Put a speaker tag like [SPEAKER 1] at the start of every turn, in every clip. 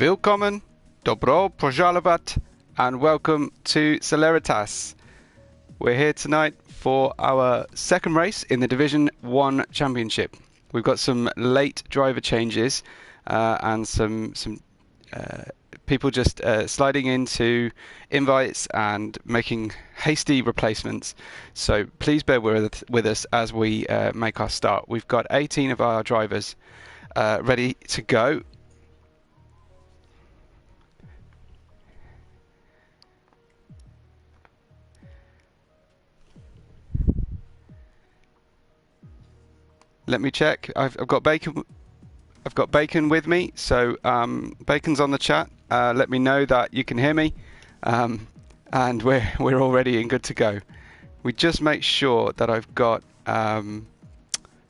[SPEAKER 1] Willkommen, dobro požalovat, and welcome to Celeritas. We're here tonight for our second race in the Division 1 Championship. We've got some late driver changes and some people just sliding into invites and making hasty replacements. So please bear with us as we make our start. We've got 18 of our drivers ready to go. Let me check. I've got Bacon. I've got Bacon with me, so Bacon's on the chat. Let me know that you can hear me, and we're all ready and good to go. We just make sure that I've got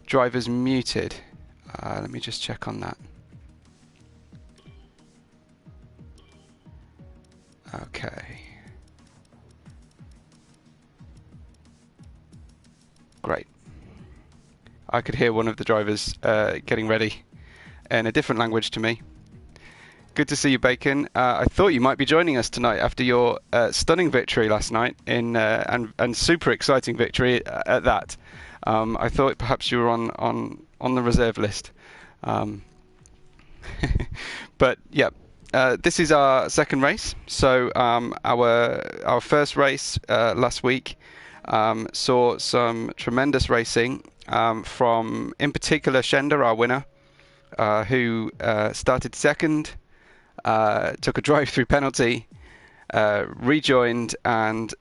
[SPEAKER 1] drivers muted. Let me just check on that. Okay. Great. I could hear one of the drivers getting ready in a different language to me. Good to see you, Bacon. I thought you might be joining us tonight after your stunning victory last night and super exciting victory at that. I thought perhaps you were on the reserve list. But yeah, this is our second race. So our first race last week saw some tremendous racing from, in particular, Shender, our winner, who started second, took a drive-through penalty, rejoined and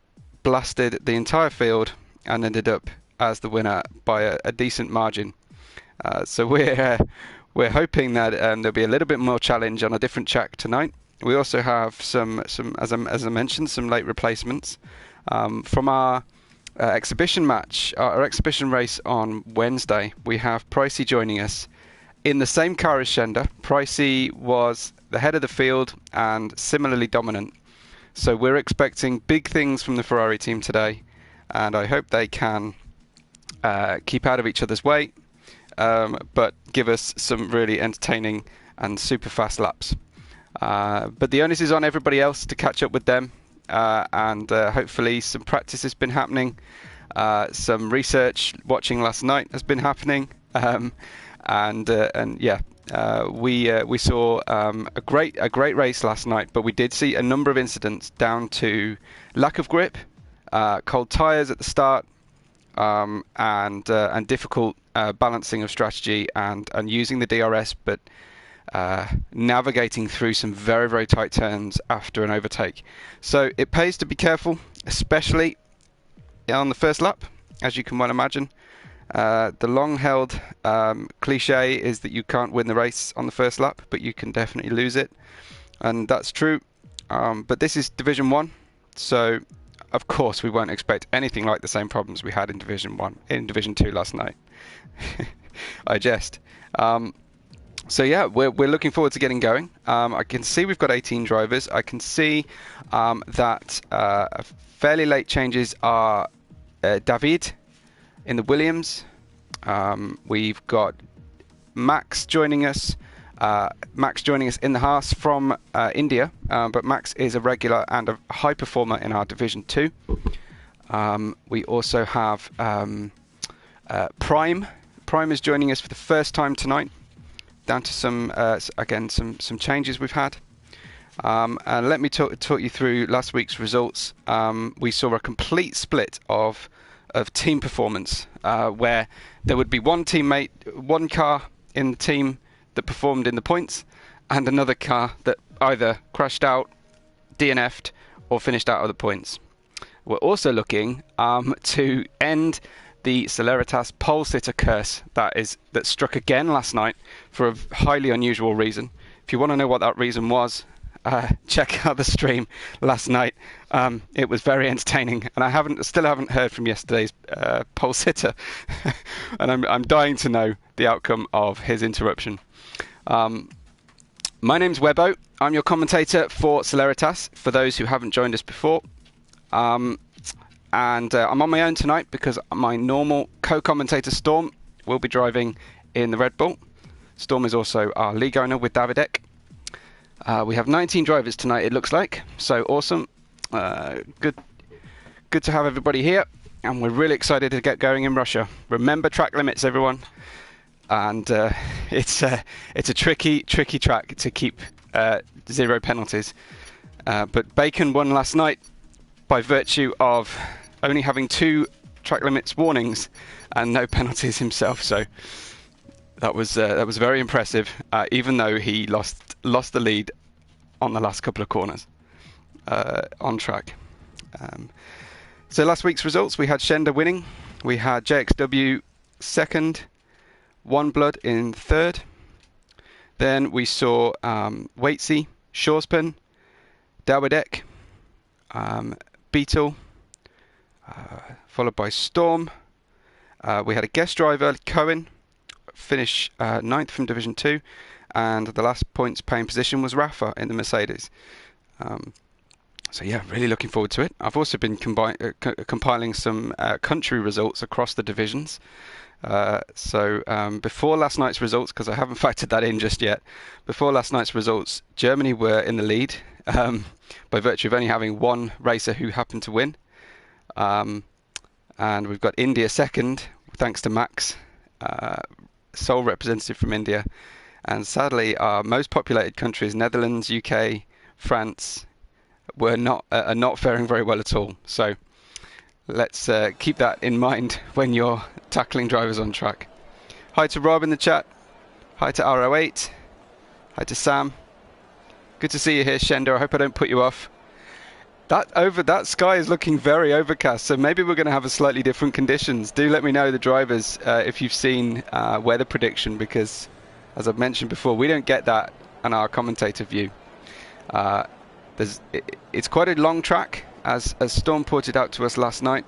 [SPEAKER 1] blasted the entire field and ended up as the winner by a decent margin. So we're hoping that there'll be a little bit more challenge on a different track tonight. We also have some as I mentioned, some late replacements from our exhibition match, our exhibition race on Wednesday. We have Pricey joining us in the same car as Shender. Pricey was the head of the field and similarly dominant. So we're expecting big things from the Ferrari team today, and I hope they can keep out of each other's way, but give us some really entertaining and super fast laps. But the onus is on everybody else to catch up with them. And hopefully some practice has been happening, some research watching last night has been happening, and yeah, we saw a great race last night, but we did see a number of incidents down to lack of grip, cold tyres at the start, and difficult balancing of strategy and using the DRS, but navigating through some very tight turns after an overtake. So it pays to be careful, especially on the first lap, as you can well imagine. The long-held cliche is that you can't win the race on the first lap, but you can definitely lose it, and that's true. But this is Division 1, so of course we won't expect anything like the same problems we had in Division 2 last night. I jest. So yeah, we're looking forward to getting going. I can see we've got 18 drivers. I can see that fairly late changes are David in the Williams. We've got Max joining us. Max joining us in the Haas from India, but Max is a regular and a high performer in our Division 2. We also have Prime. Prime is joining us for the first time tonight, down to some changes we've had. And let me talk you through last week's results. We saw a complete split of team performance, where there would be one teammate, one car in the team that performed in the points, and another car that either crashed out, DNF'd, or finished out of the points. We're also looking to end the Celeritas pole sitter curse that struck again last night for a highly unusual reason. If you want to know what that reason was, check out the stream last night. It was very entertaining, and I still haven't heard from yesterday's pole sitter, and I'm dying to know the outcome of his interruption. My name's Webbo. I'm your commentator for Celeritas, for those who haven't joined us before. And I'm on my own tonight because my normal co-commentator Storm will be driving in the Red Bull. Storm is also our league owner with Davidek. We have 19 drivers tonight, it looks like, so awesome. Good to have everybody here, and we're really excited to get going in Russia. Remember track limits, everyone, and it's a tricky track to keep 0 penalties. But Bacon won last night by virtue of only having 2 track limits warnings and no penalties himself. So that was very impressive, even though he lost the lead on the last couple of corners on track. So last week's results, we had Shenda winning, we had JXW second, One Blood in third. Then we saw Waitsy, Shorespen, Dawidek, Beetle, followed by Storm. We had a guest driver, Cohen, finish 9th from Division 2, and the last points paying position was Rafa in the Mercedes. So yeah, really looking forward to it. I've also been compiling some country results across the divisions. So before last night's results, because I haven't factored that in just yet, before last night's results, Germany were in the lead by virtue of only having 1 racer who happened to win. And we've got India second, thanks to Max, sole representative from India. And sadly, our most populated countries, Netherlands, UK, France, are not faring very well at all. So let's keep that in mind when you're tackling drivers on track. Hi to Rob in the chat. Hi to RO8. Hi to Sam. Good to see you here, Shenda. I hope I don't put you off. That sky is looking very overcast, so maybe we're going to have a slightly different conditions. Do let me know, the drivers, if you've seen weather prediction, because as I've mentioned before, we don't get that on our commentator view. It's quite a long track, as Storm pointed out to us last night.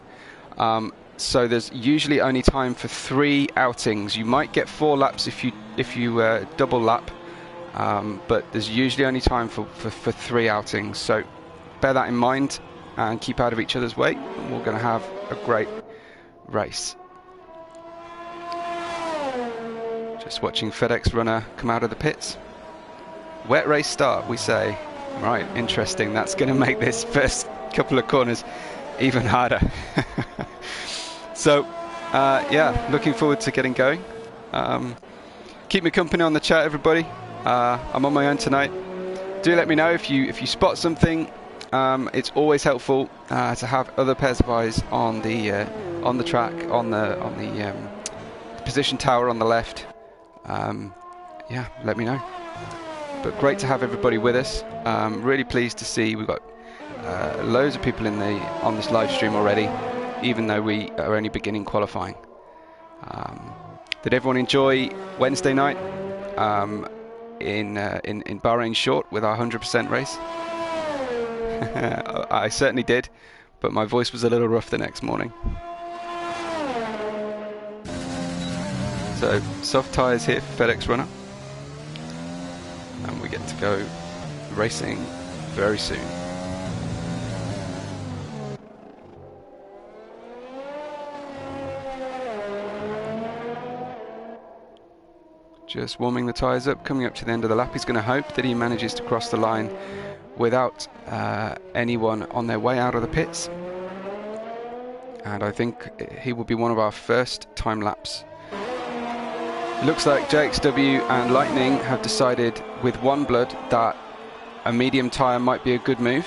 [SPEAKER 1] So there's usually only time for 3 outings. You might get 4 laps if you double lap, but there's usually only time for 3 outings. So bear that in mind and keep out of each other's way, and we're going to have a great race. Just watching FedEx runner come out of the pits. Wet race start, we say. Right, interesting. That's going to make this first couple of corners even harder. So, yeah, looking forward to getting going. Keep me company on the chat, everybody. I'm on my own tonight. Do let me know if you spot something. It's always helpful to have other pairs of eyes on the track, on the position tower on the left. Yeah, let me know. But great to have everybody with us. Really pleased to see we've got loads of people on this live stream already, even though we are only beginning qualifying. Did everyone enjoy Wednesday night in Bahrain Short with our 100% race? I certainly did, but my voice was a little rough the next morning. So soft tyres here for FedEx runner, and we get to go racing very soon. Just warming the tyres up, coming up to the end of the lap. He's going to hope that he manages to cross the line without anyone on their way out of the pits. And I think he will be one of our first time laps. It looks like JXW and Lightning have decided with One Blood that a medium tyre might be a good move.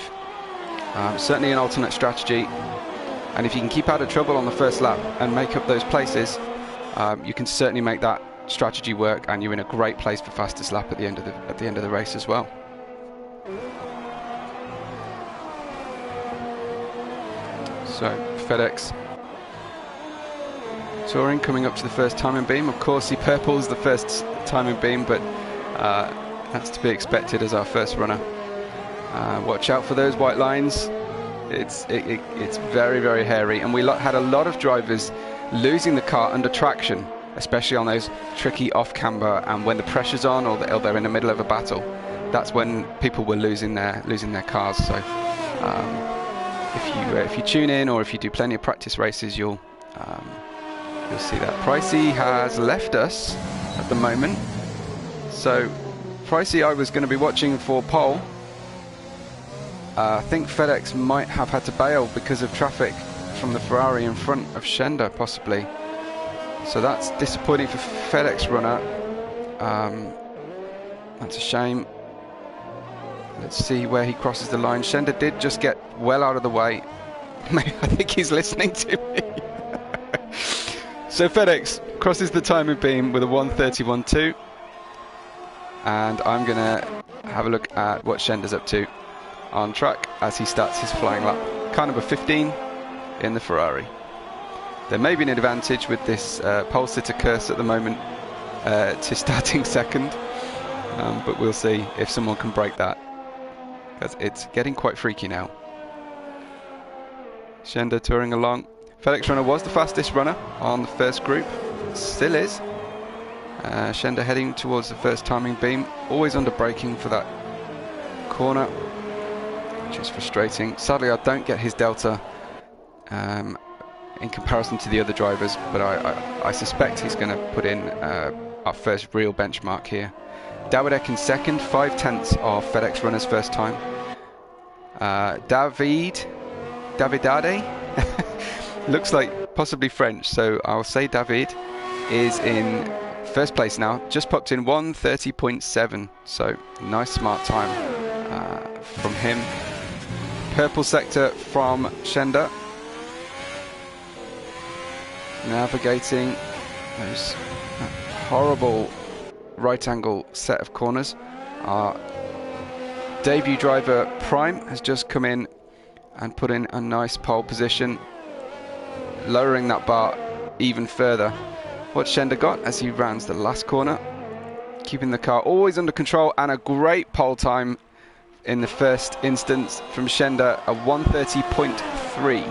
[SPEAKER 1] Certainly an alternate strategy. And if you can keep out of trouble on the first lap and make up those places, you can certainly make that strategy work, and you're in a great place for fastest lap at the end of the race as well. So FedEx Touring coming up to the first timing beam. Of course, he purples the first timing beam, but that's to be expected as our first runner. Watch out for those white lines. It's very, very hairy, and we had a lot of drivers losing the car under traction, especially on those tricky off-camber, and when the pressure's on or they're in the middle of a battle. That's when people were losing their cars. So if you tune in, or if you do plenty of practice races, you'll see that. Pricey has left us at the moment, so Pricey, I was going to be watching for pole. I think FedEx might have had to bail because of traffic from the Ferrari in front of Schender, possibly. So that's disappointing for FedEx runner. That's a shame. Let's see where he crosses the line. Schender did just get well out of the way. I think he's listening to me. So FedEx crosses the timing beam with a 1:31.2. And I'm going to have a look at what Schender's up to on track as he starts his flying lap. Car number 15 in the Ferrari. There may be an advantage with this pole sitter curse at the moment to starting second, but we'll see if someone can break that, because it's getting quite freaky now. Schender touring along. FedEx runner was the fastest runner on the first group, still is. Schender heading towards the first timing beam, always under braking for that corner, which is frustrating. Sadly, I don't get his delta in comparison to the other drivers, but I suspect he's going to put in our first real benchmark here. Davidek in second, 5/10 of FedEx runner's first time. Davidade looks like possibly French, so I'll say David is in first place now. Just popped in 1:30.7, so nice smart time from him. Purple sector from Schender. Navigating those horrible right angle set of corners. Our debut driver Prime has just come in and put in a nice pole position, lowering that bar even further. What Schender got as he rounds the last corner, keeping the car always under control, and a great pole time in the first instance from Schender, a 1:30.3.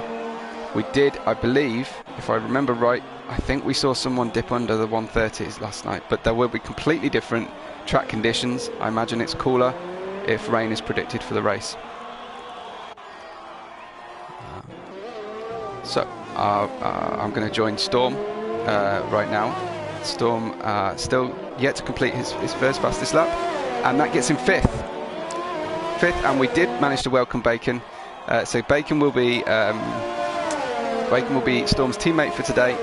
[SPEAKER 1] We did, I believe, if I remember right, I think we saw someone dip under the 1:30s last night, but there will be completely different track conditions. I imagine it's cooler if rain is predicted for the race. So I'm going to join Storm right now. Storm still yet to complete his first fastest lap, and that gets him fifth, and we did manage to welcome Bacon. So Bacon will be Storm's teammate for today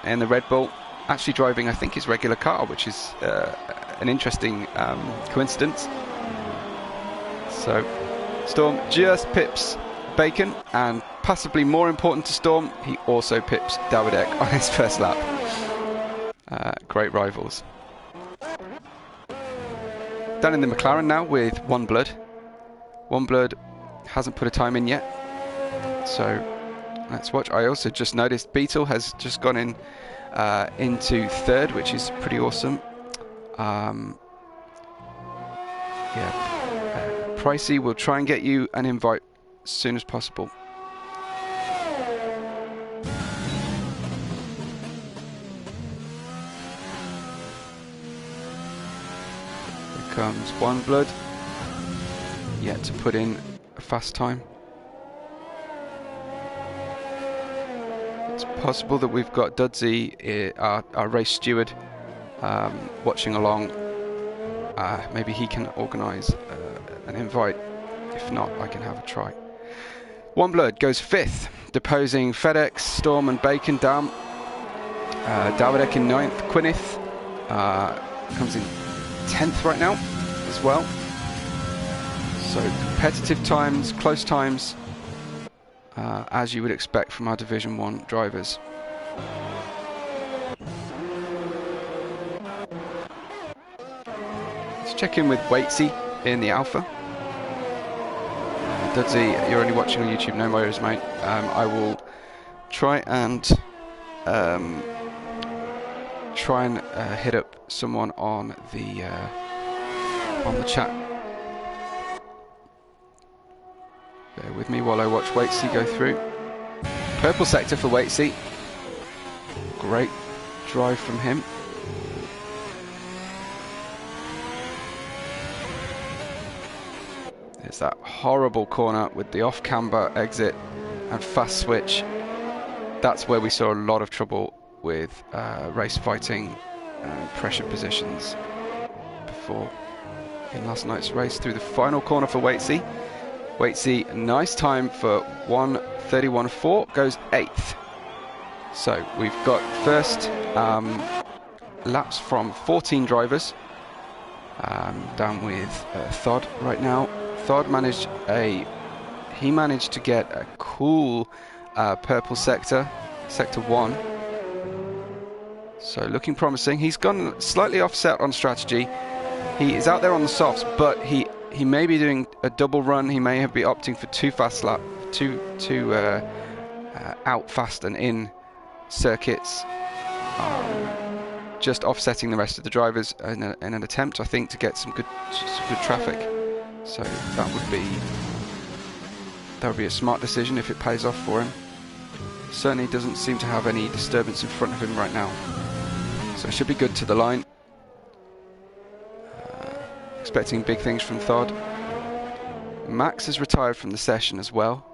[SPEAKER 1] in the Red Bull, actually driving I think his regular car, which is an interesting coincidence. So Storm just pips Bacon, and possibly more important to Storm, he also pips Davidek on his first lap. Great rivals. Down in the McLaren now with One Blood. One Blood hasn't put a time in yet, so let's watch. I also just noticed Beetle has just gone in into third, which is pretty awesome. Pricey will try and get you an invite as soon as possible. Here comes One Blood, yet to put in a fast time. It's possible that we've got Dudsy, our race steward, watching along. Maybe he can organise an invite. If not, I can have a try. One Blood goes fifth, deposing FedEx, Storm and Bacon down. Davidek in ninth. Quinith comes in 10th right now as well. So competitive times, close times, as you would expect from our Division 1 drivers. Let's check in with Waitsy in the Alpha. Dudsy, you're only watching on YouTube, no worries, mate. I will try and hit up someone on the chat. Bear with me while I watch Waitsy go through. Purple sector for Waitsy. Great drive from him. There's that horrible corner with the off-camber exit and fast switch. That's where we saw a lot of trouble with race fighting and pressure positions before. in last night's race through the final corner for Waitsy. Waitsy, nice time for 1:31.4, goes 8th. So we've got first laps from 14 drivers. Down with Thod right now. Thod managed to get a cool purple sector 1. So looking promising. He's gone slightly offset on strategy. He is out there on the softs, but he may be doing a double run. He may be opting for two fast lap, two out fast and in circuits, just offsetting the rest of the drivers in an attempt, I think, to get some good traffic. So that would be a smart decision if it pays off for him. Certainly doesn't seem to have any disturbance in front of him right now, so it should be good to the line. Expecting big things from Thod. Max has retired from the session as well.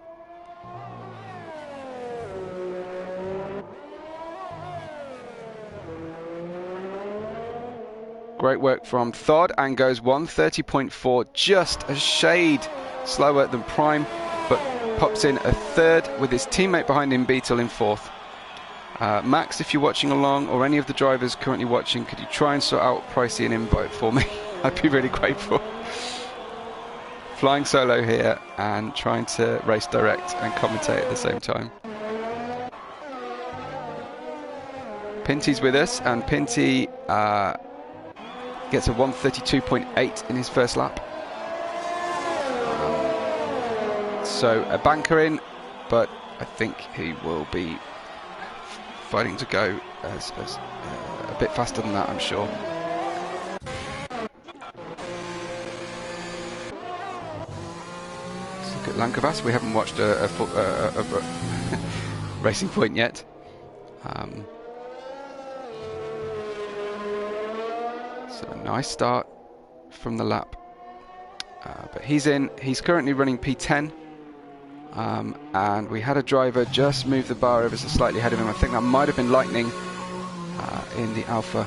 [SPEAKER 1] Great work from Thod, and goes 1:30.4, just a shade slower than Prime, but pops in a 3rd with his teammate behind him, Beetle, in 4th. Max, if you're watching along, or any of the drivers currently watching, could you try and sort out Pricey and invite for me? I'd be really grateful. Flying solo here and trying to race direct and commentate at the same time. Pinty's with us, and Pinty gets a 1:32.8 in his first lap. So a banker in, but I think he will be fighting to go as a bit faster than that, I'm sure. Let's look at Lankavas. We haven't watched a Racing Point yet. So a nice start from the lap, but he's in. He's currently running P10, and we had a driver just move the bar ever so slightly ahead of him. I think that might have been Lightning in the Alpha.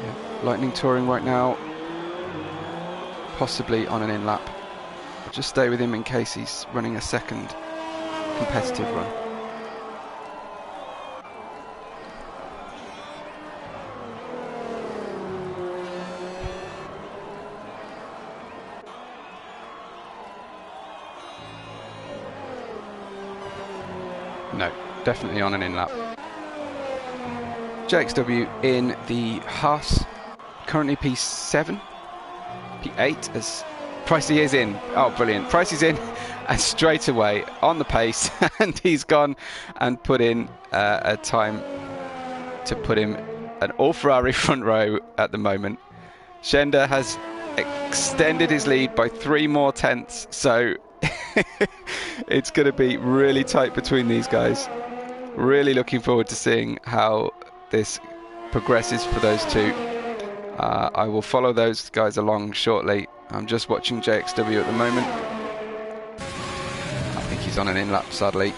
[SPEAKER 1] Yeah, Lightning touring right now, possibly on an in lap. I'll just stay with him in case he's running a second competitive run. No, definitely on an in-lap. JXW in the Haas, currently P7, P8, as Pricey is in. Oh, brilliant. Pricey's in, and straight away on the pace, and he's gone and put in a time to put him an all-Ferrari front row at the moment. Schender has extended his lead by 3 more tenths, so it's going to be really tight between these guys. Really looking forward to seeing how this progresses for those two. I will follow those guys along shortly. I'm just watching JXW at the moment. I think he's on an in-lap, sadly.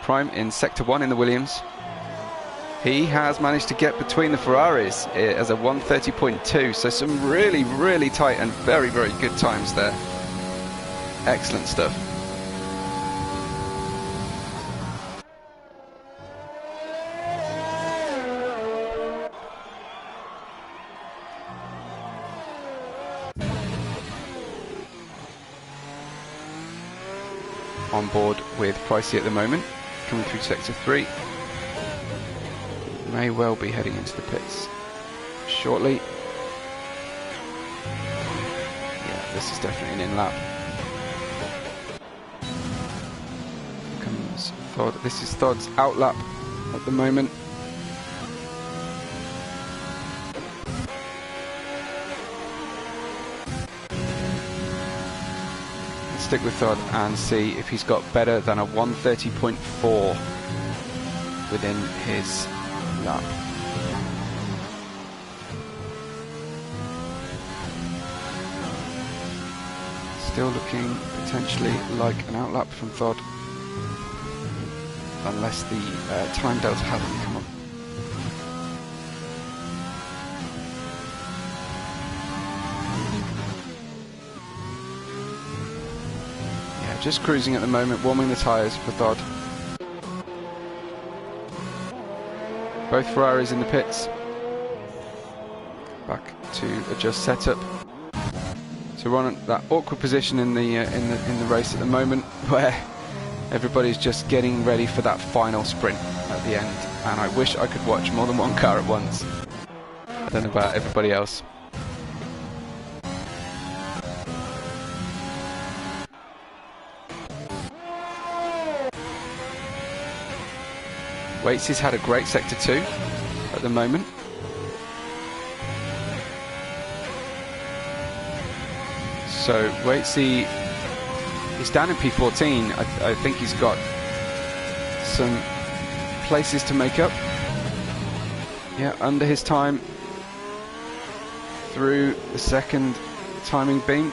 [SPEAKER 1] Prime in Sector 1 in the Williams. He has managed to get between the Ferraris as a 1:30.2, so some really, really tight and very, very good times there. Excellent stuff. On board with Pricey at the moment, coming through Sector 3. May well be heading into the pits shortly. Yeah, this is definitely an in-lap. Comes Thod. This is Thod's out-lap at the moment. Let's stick with Thod and see if he's got better than a 1:30.4 within his lap. Still looking potentially like an outlap from Thod, unless the time delta hasn't come up. Yeah, just cruising at the moment, warming the tyres for Thod. Both Ferraris in the pits. Back to adjust setup. So we're on that awkward position in the race at the moment, where everybody's just getting ready for that final sprint at the end. And I wish I could watch more than one car at once. I don't know about everybody else. Waitsy's had a great sector 2 at the moment. So Waitsy is down in P14. I think he's got some places to make up. Yeah, under his time through the second timing beam.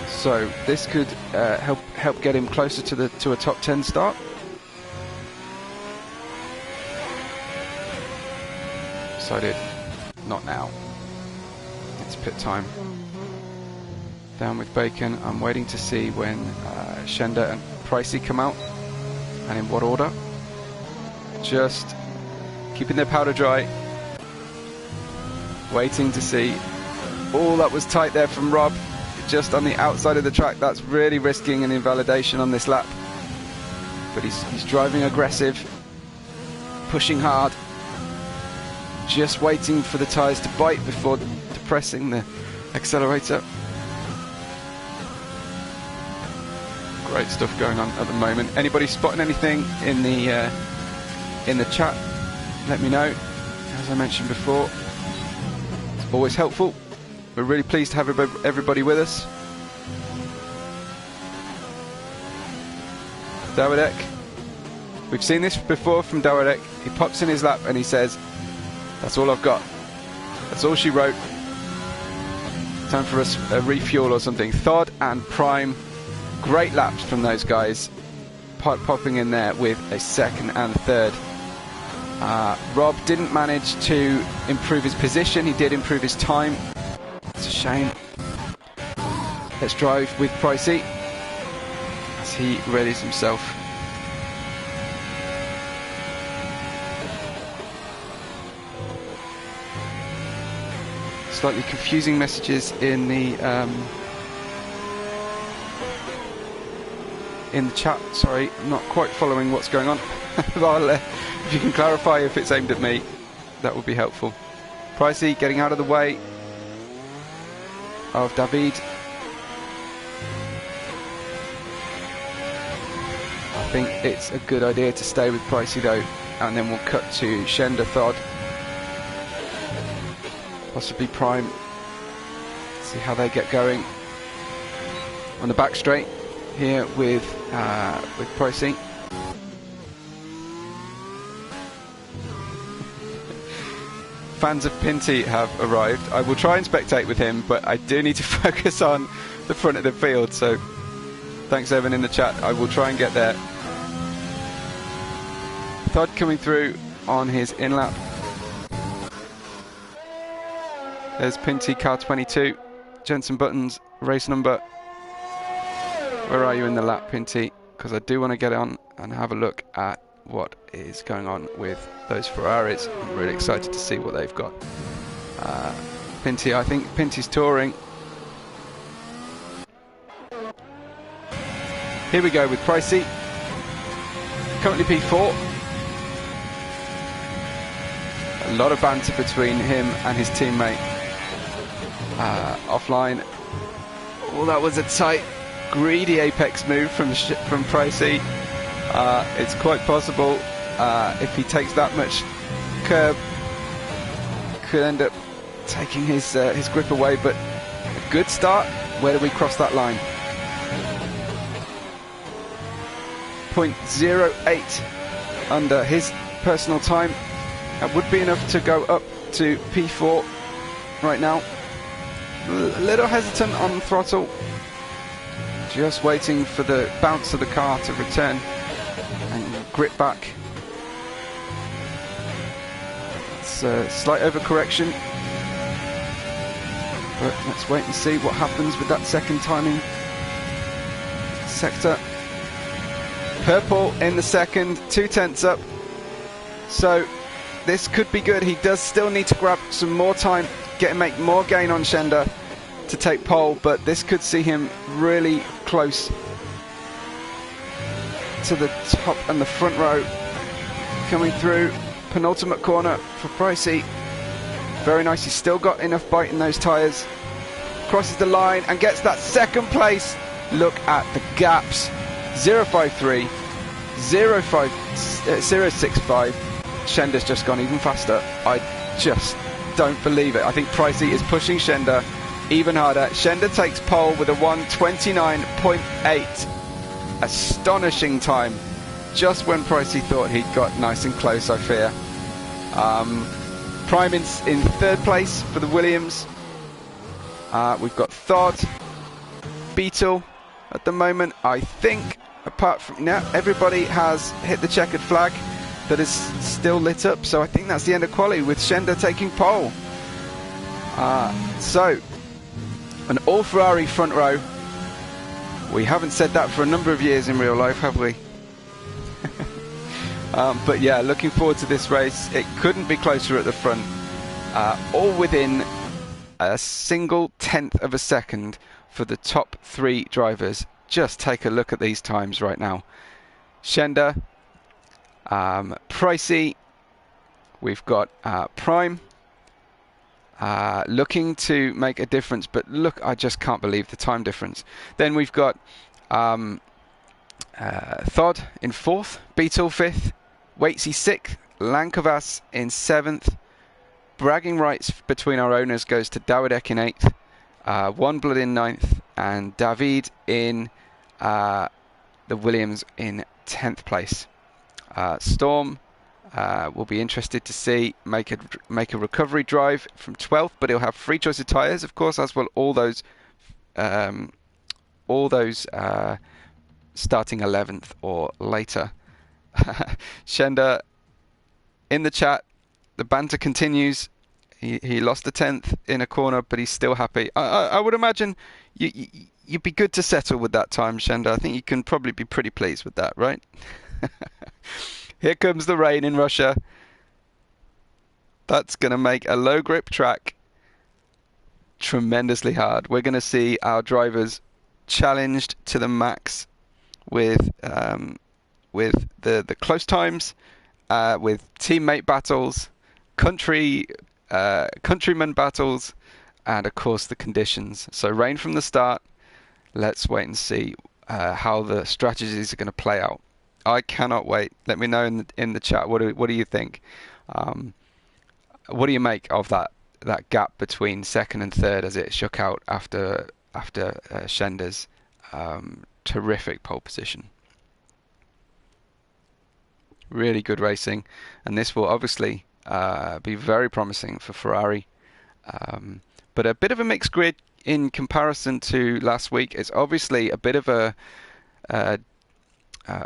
[SPEAKER 1] So this could help get him closer to a top 10 start. Decided not now. It's pit time. Down with Bacon. I'm waiting to see when Shenda and Pricey come out and in what order. Just keeping their powder dry. Waiting to see. Oh, that was tight there from Rob. Just on the outside of the track. That's really risking an invalidation on this lap. But he's driving aggressive. Pushing hard. Just waiting for the tyres to bite before depressing the accelerator. Great stuff going on at the moment. Anybody spotting anything in the chat? Let me know. As I mentioned before, it's always helpful. We're really pleased to have everybody with us. Dawadek. We've seen this before from Dawadek. He pops in his lap and he says, "That's all I've got. That's all she wrote. Time for a refuel or something." Thod and Prime, great laps from those guys, popping in there with a second and third. Rob didn't manage to improve his position. He did improve his time. It's a shame. Let's drive with Pricey as he readies himself. Slightly confusing messages in the chat. Sorry, I'm not quite following what's going on. If you can clarify if it's aimed at me, that would be helpful. Pricey getting out of the way of David. I think it's a good idea to stay with Pricey though, and then we'll cut to Shenda, Thod, possibly Prime. See how they get going on the back straight here with Pricey. Fans of Pinty have arrived. I will try and spectate with him, but I do need to focus on the front of the field. So thanks, Evan, in the chat. I will try and get there. Thod coming through on his in-lap. There's Pinty, car 22. Jensen Buttons, race number. Where are you in the lap, Pinty? Because I do want to get on and have a look at what is going on with those Ferraris. I'm really excited to see what they've got. Pinty, I think Pinty's touring. Here we go with Pricey. Currently P4. A lot of banter between him and his teammate. Offline. Oh, that was a tight, greedy apex move from Pricey. It's quite possible if he takes that much curb, could end up taking his grip away. But a good start. Where do we cross that line? 0.08 under his personal time. That would be enough to go up to P4 right now. A little hesitant on throttle. Just waiting for the bounce of the car to return and grip back. It's a slight overcorrection, but let's wait and see what happens with that second timing sector. Purple in the second, 2/10 up. So this could be good. He does still need to grab some more time, make more gain on Schender to take pole, but this could see him really close to the top and the front row. Coming through penultimate corner for Pricey. Very nice. He's still got enough bite in those tyres. Crosses the line and gets that second place. Look at the gaps. 0.53, 0.65. Schender's just gone even faster. I just don't believe it. I think Pricey is pushing Schender even harder. Schender takes pole with a 1:29.8. Astonishing time. Just when Pricey thought he'd got nice and close, I fear. Prime in third place for the Williams. We've got Thod, Beetle at the moment. I think, apart from now, everybody has hit the checkered flag that is still lit up. So I think that's the end of quali with Schender taking pole. So an all Ferrari front row. We haven't said that for a number of years in real life, have we? But yeah, looking forward to this race. It couldn't be closer at the front. All within a single tenth of a second for the top three drivers. Just take a look at these times right now. Schender, Pricey, we've got Prime looking to make a difference, but look, I just can't believe the time difference. Then we've got Thod in fourth, Beetle fifth, Waitsy sixth, Lankovas in seventh. Bragging rights between our owners goes to Dawidek in eighth, One Blood in ninth, and David in the Williams in 10th place. Storm will be interested to see make a recovery drive from 12th, but he'll have free choice of tyres, of course, as will all those starting 11th or later. Schender in the chat. The banter continues. He lost a 10th in a corner, but he's still happy. I would imagine you'd be good to settle with that time, Schender. I think you can probably be pretty pleased with that, right? Here comes the rain in Russia. That's going to make a low grip track tremendously hard. We're going to see our drivers challenged to the max with the close times, with teammate battles, countryman battles, and of course the conditions. So rain from the start. Let's wait and see how the strategies are going to play out. I cannot wait. Let me know in the chat. What do you think? What do you make of that gap between second and third as it shook out after Schender's terrific pole position? Really good racing, and this will obviously be very promising for Ferrari. But a bit of a mixed grid in comparison to last week. It's obviously a bit of a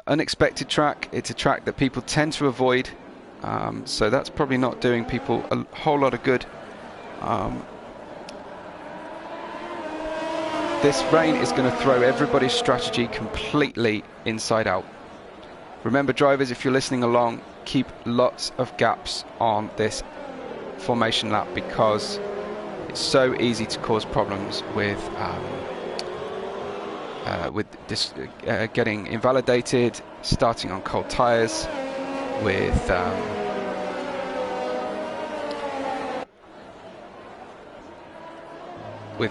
[SPEAKER 1] unexpected track. It's a track that people tend to avoid, so that's probably not doing people a whole lot of good. This rain is going to throw everybody's strategy completely inside out. Remember, drivers, if you're listening along, keep lots of gaps on this formation lap because it's so easy to cause problems with this getting invalidated, starting on cold tyres, with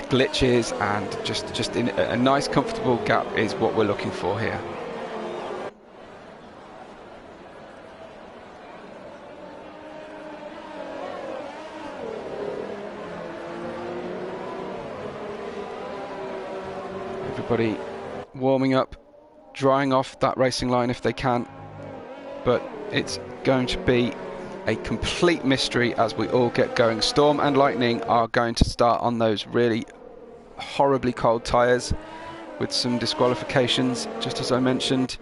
[SPEAKER 1] glitches, and just in a nice comfortable gap is what we're looking for here. Everybody warming up, drying off that racing line if they can, but it's going to be a complete mystery as we all get going. Storm and Lightning are going to start on those really horribly cold tyres. with some disqualifications, just as I mentioned.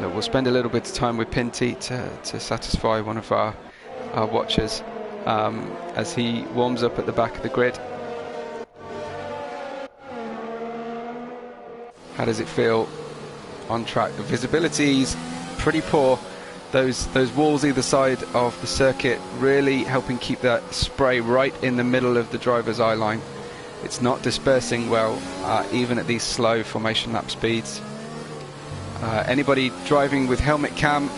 [SPEAKER 1] Look, we'll spend a little bit of time with Pinty to satisfy one of our watchers as he warms up at the back of the grid. How does it feel on track? The visibility's pretty poor. Those walls either side of the circuit really helping keep that spray right in the middle of the driver's eye line. It's not dispersing well, even at these slow formation lap speeds. Anybody driving with helmet cam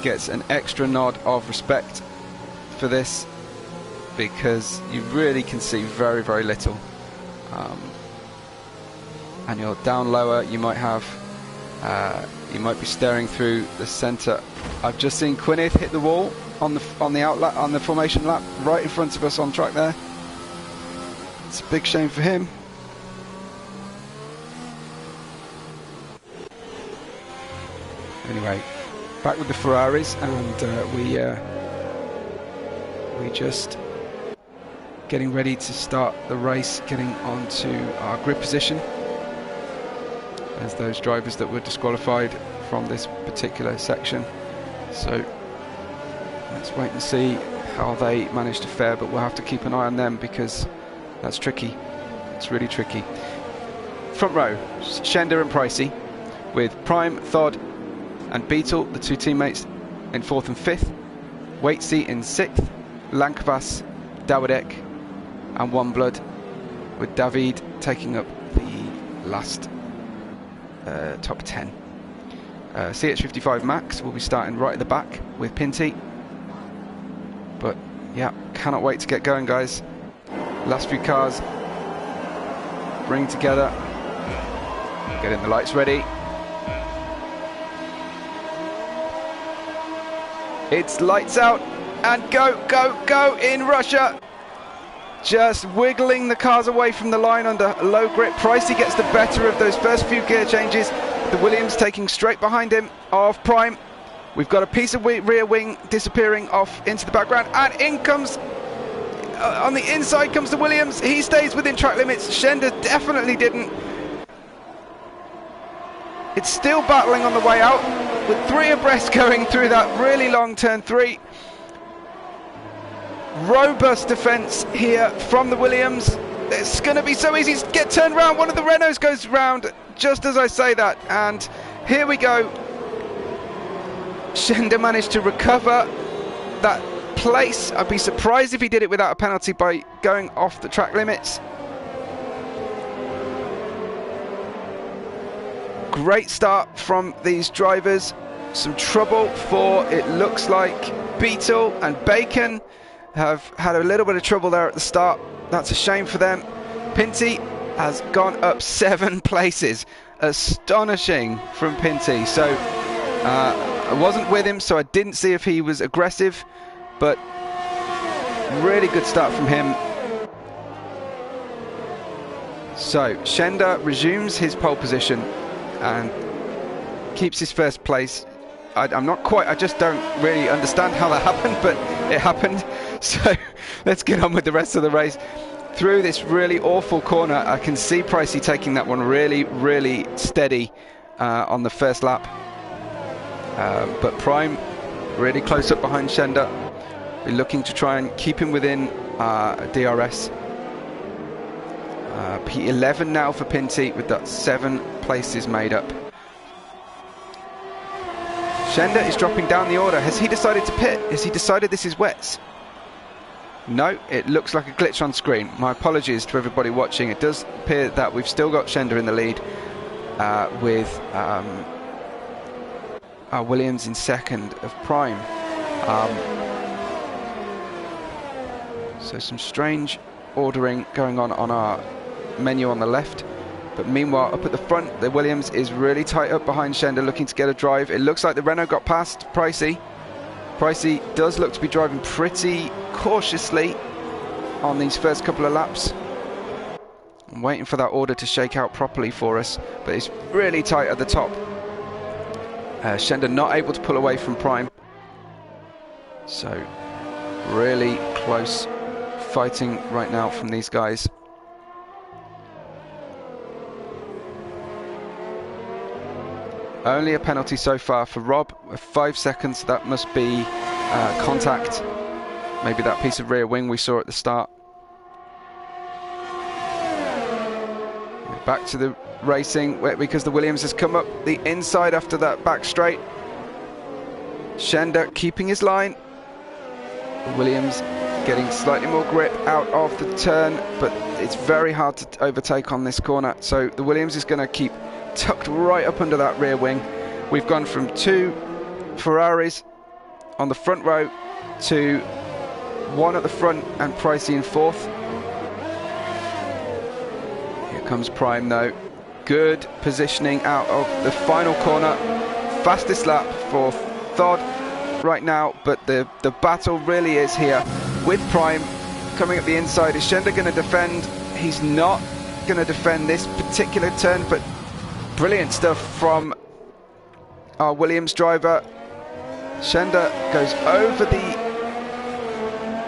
[SPEAKER 1] gets an extra nod of respect for this, because you really can see very, very little. And you're down lower, you might be staring through the centre. I've just seen Gwyneth hit the wall on the formation lap right in front of us on track there. It's a big shame for him. Anyway, back with the Ferraris, and we just getting ready to start the race, getting onto our grid position as those drivers that were disqualified from this particular section. So let's wait and see how they manage to fare, but we'll have to keep an eye on them because that's tricky. It's really tricky. Front row, Schender and Pricey, with Prime, Thod and Beetle, the two teammates, in 4th and 5th. Waitsy in 6th, Lankvas, Dawadek and One Blood, with David taking up the last top 10. CH55 Max will be starting right at the back with Pinty. But yeah, cannot wait to get going, guys. Last few cars bring together, getting the lights ready. It's lights out and go, go, go in Russia. Just wiggling the cars away from the line under low grip. Pricey gets the better of those first few gear changes. The Williams taking straight behind him of Prime. We've got a piece of rear wing disappearing off into the background, and in comes, on the inside comes the Williams. He stays within track limits. Schender definitely didn't. It's still battling on the way out, with 3 abreast going through that really long turn 3. Robust defence here from the Williams. It's going to be so easy to get turned round. One of the Renaults goes round just as I say that, and here we go. Schender managed to recover that place. I'd be surprised if he did it without a penalty by going off the track limits. Great start from these drivers. Some trouble for, it looks like, Beetle and Bacon have had a little bit of trouble there at the start. That's a shame for them. Pinty has gone up 7 places. Astonishing from Pinty. So I wasn't with him, so I didn't see if he was aggressive, but really good start from him. So Schender resumes his pole position and keeps his first place. I just don't really understand how that happened, but it happened. So let's get on with the rest of the race. Through this really awful corner, I can see Pricey taking that one really, really steady on the first lap. But Prime really close up behind Schender. We're looking to try and keep him within DRS. P11 now for Pinty, with that 7 places made up. Schender is dropping down the order. Has he decided to pit? Has he decided this is wets? No, it looks like a glitch on screen. My apologies to everybody watching. It does appear that we've still got Schender in the lead with our Williams in second of Prime. So some strange ordering going on our menu on the left. But meanwhile, up at the front, the Williams is really tight up behind Schender, looking to get a drive. It looks like the Renault got past Pricey. Pricey does look to be driving pretty cautiously on these first couple of laps. I'm waiting for that order to shake out properly for us, but it's really tight at the top. Schender not able to pull away from Prime. So really close fighting right now from these guys. Only a penalty so far for Rob. 5 seconds, that must be contact. Maybe that piece of rear wing we saw at the start. Back to the racing, because the Williams has come up the inside after that back straight. Schender keeping his line. Williams getting slightly more grip out of the turn, but it's very hard to overtake on this corner. So the Williams is going to keep tucked right up under that rear wing. We've gone from 2 Ferraris on the front row to 1 at the front and Pricey in 4th. Here comes Prime though. Good positioning out of the final corner. Fastest lap for Thod right now, but the battle really is here with Prime coming up the inside. Is Schender going to defend? He's not going to defend this particular turn, but brilliant stuff from our Williams driver. Schender goes over the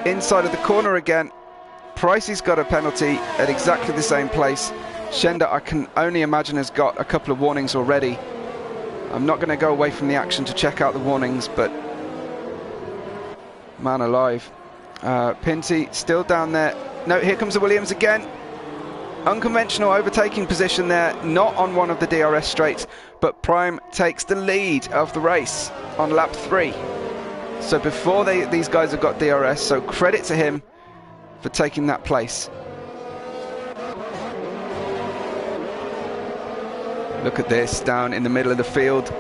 [SPEAKER 1] inside of the corner again. Pricey's got a penalty at exactly the same place. Schender, I can only imagine, has got a couple of warnings already. I'm not going to go away from the action to check out the warnings, but man alive. Pinty still down there. No, here comes the Williams again. Unconventional overtaking position there, not on one of the DRS straights, but Prime takes the lead of the race on lap 3. So before these guys have got DRS, so credit to him for taking that place. Look at this, down in the middle of the field.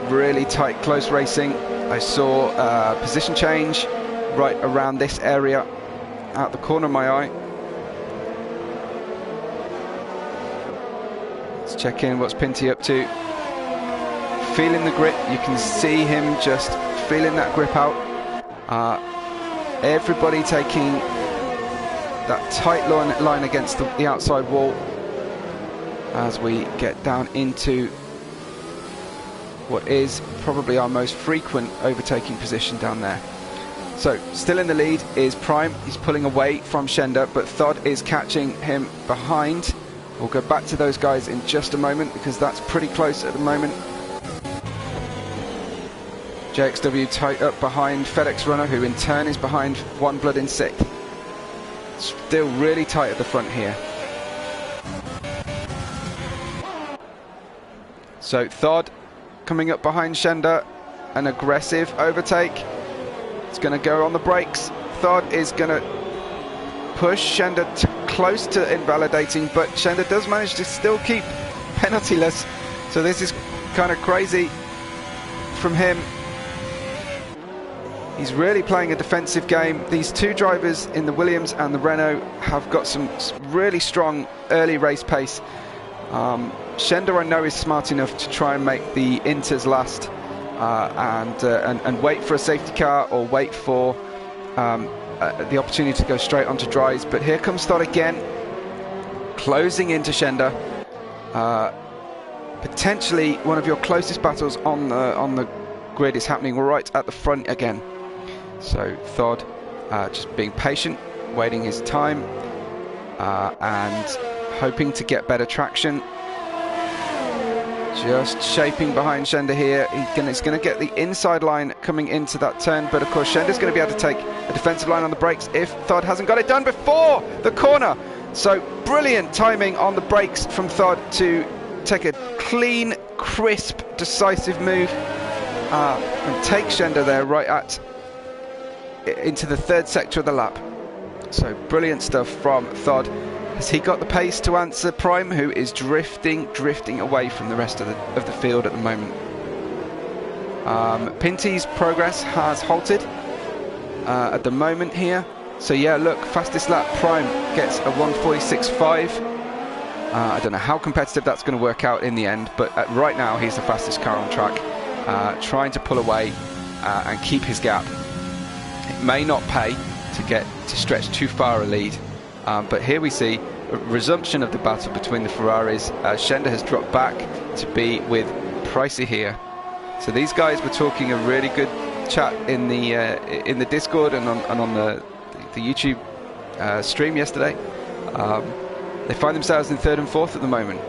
[SPEAKER 1] Really tight, close racing. I saw position change right around this area, out the corner of my eye. Let's check in, what's Pinty up to? Feeling the grip, you can see him just feeling that grip out. Everybody taking that tight line against the outside wall as we get down into what is probably our most frequent overtaking position down there. So still in the lead is Prime. He's pulling away from Schender, but Thod is catching him behind. We'll go back to those guys in just a moment because that's pretty close at the moment. JXW tight up behind FedEx Runner, who in turn is behind One Blood in 6th. Still really tight at the front here. So Thod coming up behind Schender, an aggressive overtake. It's going to go on the brakes. Thod is going to push Schender close to invalidating, but Schender does manage to still keep penaltyless. So this is kind of crazy from him. He's really playing a defensive game. These two drivers in the Williams and the Renault have got some really strong early race pace. Schender, I know, is smart enough to try and make the inters last and wait for a safety car or wait for the opportunity to go straight onto dries. But here comes Thod again, closing into Schender. Potentially one of your closest battles on the grid is happening right at the front again. So Thod just being patient, waiting his time, and hoping to get better traction. Just shaping behind Schender here. He's going to get the inside line coming into that turn, but of course Schender's going to be able to take a defensive line on the brakes if Thod hasn't got it done before the corner. So brilliant timing on the brakes from Thod to take a clean, crisp, decisive move and take Schender there right into the 3rd sector of the lap. So brilliant stuff from Thod. Has he got the pace to answer Prime, who is drifting away from the rest of the field at the moment? Pinty's progress has halted at the moment here. So yeah, look, fastest lap, Prime gets a 1:46.5. I don't know how competitive that's going to work out in the end, but right now he's the fastest car on track, trying to pull away and keep his gap. It may not pay to stretch too far a lead. But here we see a resumption of the battle between the Ferraris. Schender has dropped back to be with Pricey here. So these guys were talking a really good chat in the Discord and on the YouTube stream yesterday. They find themselves in 3rd and 4th at the moment,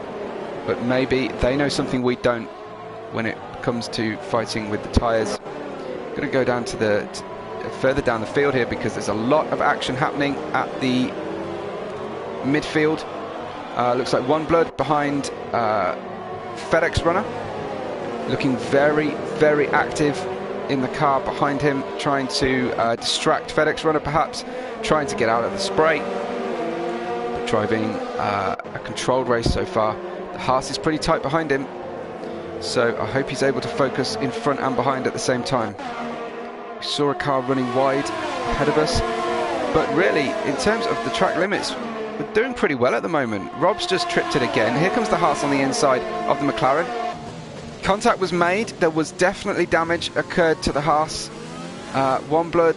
[SPEAKER 1] but maybe they know something we don't. when it comes to fighting with the tyres. Going to go down to further down the field here because there's a lot of action happening at the midfield. Looks like One Blood behind FedEx Runner, looking very, very active in the car behind him, trying to distract FedEx Runner, perhaps trying to get out of the spray, but driving a controlled race so far. The Haas is pretty tight behind him, so I hope he's able to focus in front and behind at the same time. We saw a car running wide ahead of us, but really, in terms of the track limits, we're doing pretty well at the moment. Rob's just tripped it again. Here comes the Haas on the inside of the McLaren. Contact was made. There was definitely damage occurred to the Haas. One Blood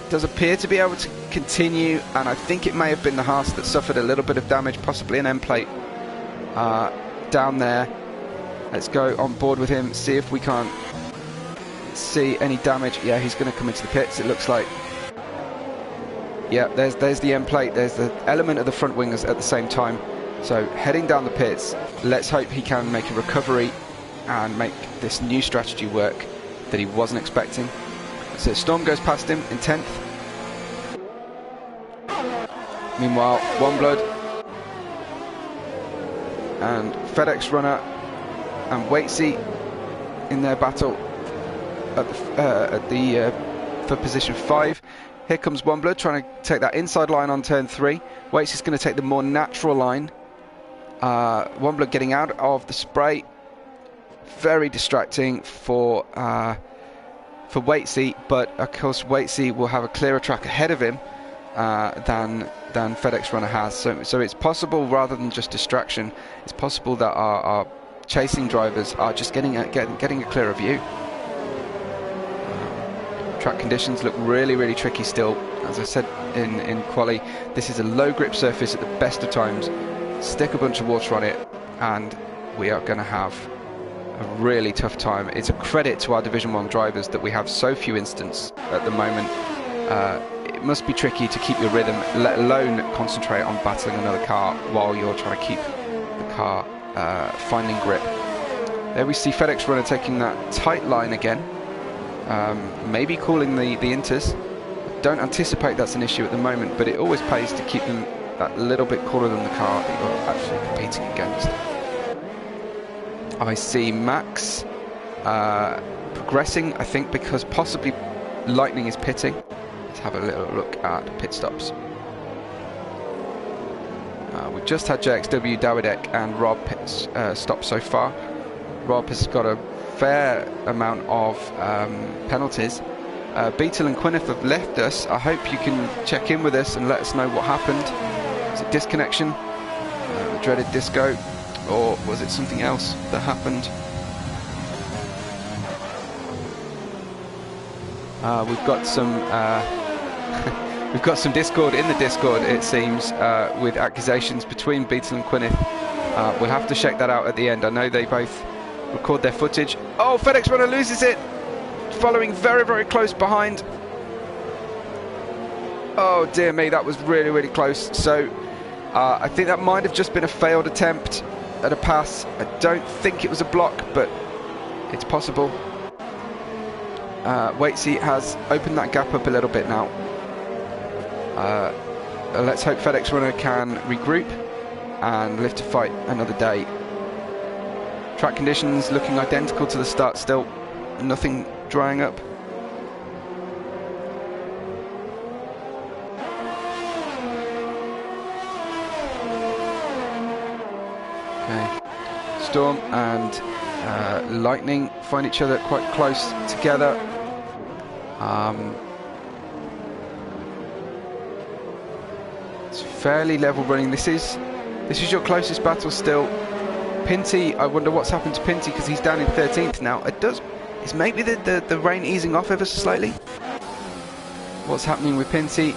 [SPEAKER 1] does appear to be able to continue, and I think it may have been the Haas that suffered a little bit of damage, possibly an end plate down there. Let's go on board with him, see if we can't see any damage. Yeah, he's going to come into the pits, it looks like. Yeah, there's the end plate, there's the element of the front wingers at the same time. So heading down the pits, let's hope he can make a recovery and make this new strategy work that he wasn't expecting. So Storm goes past him in 10th. Meanwhile, One Blood and FedEx Runner and Waitsy in their battle for position 5. Here comes One Blood trying to take that inside line on turn 3. Waitsy's going to take the more natural line. One Blood getting out of the spray. Very distracting for Waitsy, but of course Waitsy will have a clearer track ahead of him than FedEx Runner has. So it's possible, rather than just distraction, it's possible that our chasing drivers are just getting a clearer view. Track conditions look really, really tricky still. As I said in quali, this is a low grip surface at the best of times. Stick a bunch of water on it and we are going to have a really tough time. It's a credit to our Division 1 drivers that we have so few incidents at the moment. It must be tricky to keep your rhythm, let alone concentrate on battling another car while you're trying to keep the car finding grip. There we see FedEx Runner taking that tight line again, maybe calling the inters. Don't anticipate that's an issue at the moment, but it always pays to keep them that little bit cooler than the car that you're actually competing against. I see Max progressing, I think because possibly Lightning is pitting. Let's have a little look at pit stops. We've just had JXW, Dawidek and Rob stop so far. Rob has got a fair amount of penalties. Beetle and Gwyneth have left us. I hope you can check in with us and let us know what happened. Was it disconnection, the dreaded disco, or was it something else that happened? We've got some we've got some discord in the Discord, it seems, with accusations between Beetle and Gwyneth. We'll have to check that out at the end. I know they both record their footage. Oh, FedEx Runner loses it, following very, very close behind. Oh dear me, that was really, really close. So I think that might have just been a failed attempt at a pass. I don't think it was a block, but it's possible. Waitsy has opened that gap up a little bit now. Let's hope FedEx Runner can regroup and live to fight another day. Track conditions looking identical to the start still. Nothing drying up. Okay. Storm and Lightning find each other quite close together. It's fairly level running. This is your closest battle still. Pinty, I wonder what's happened to Pinty because he's down in 13th now. Is maybe the rain easing off ever so slightly? What's happening with Pinty?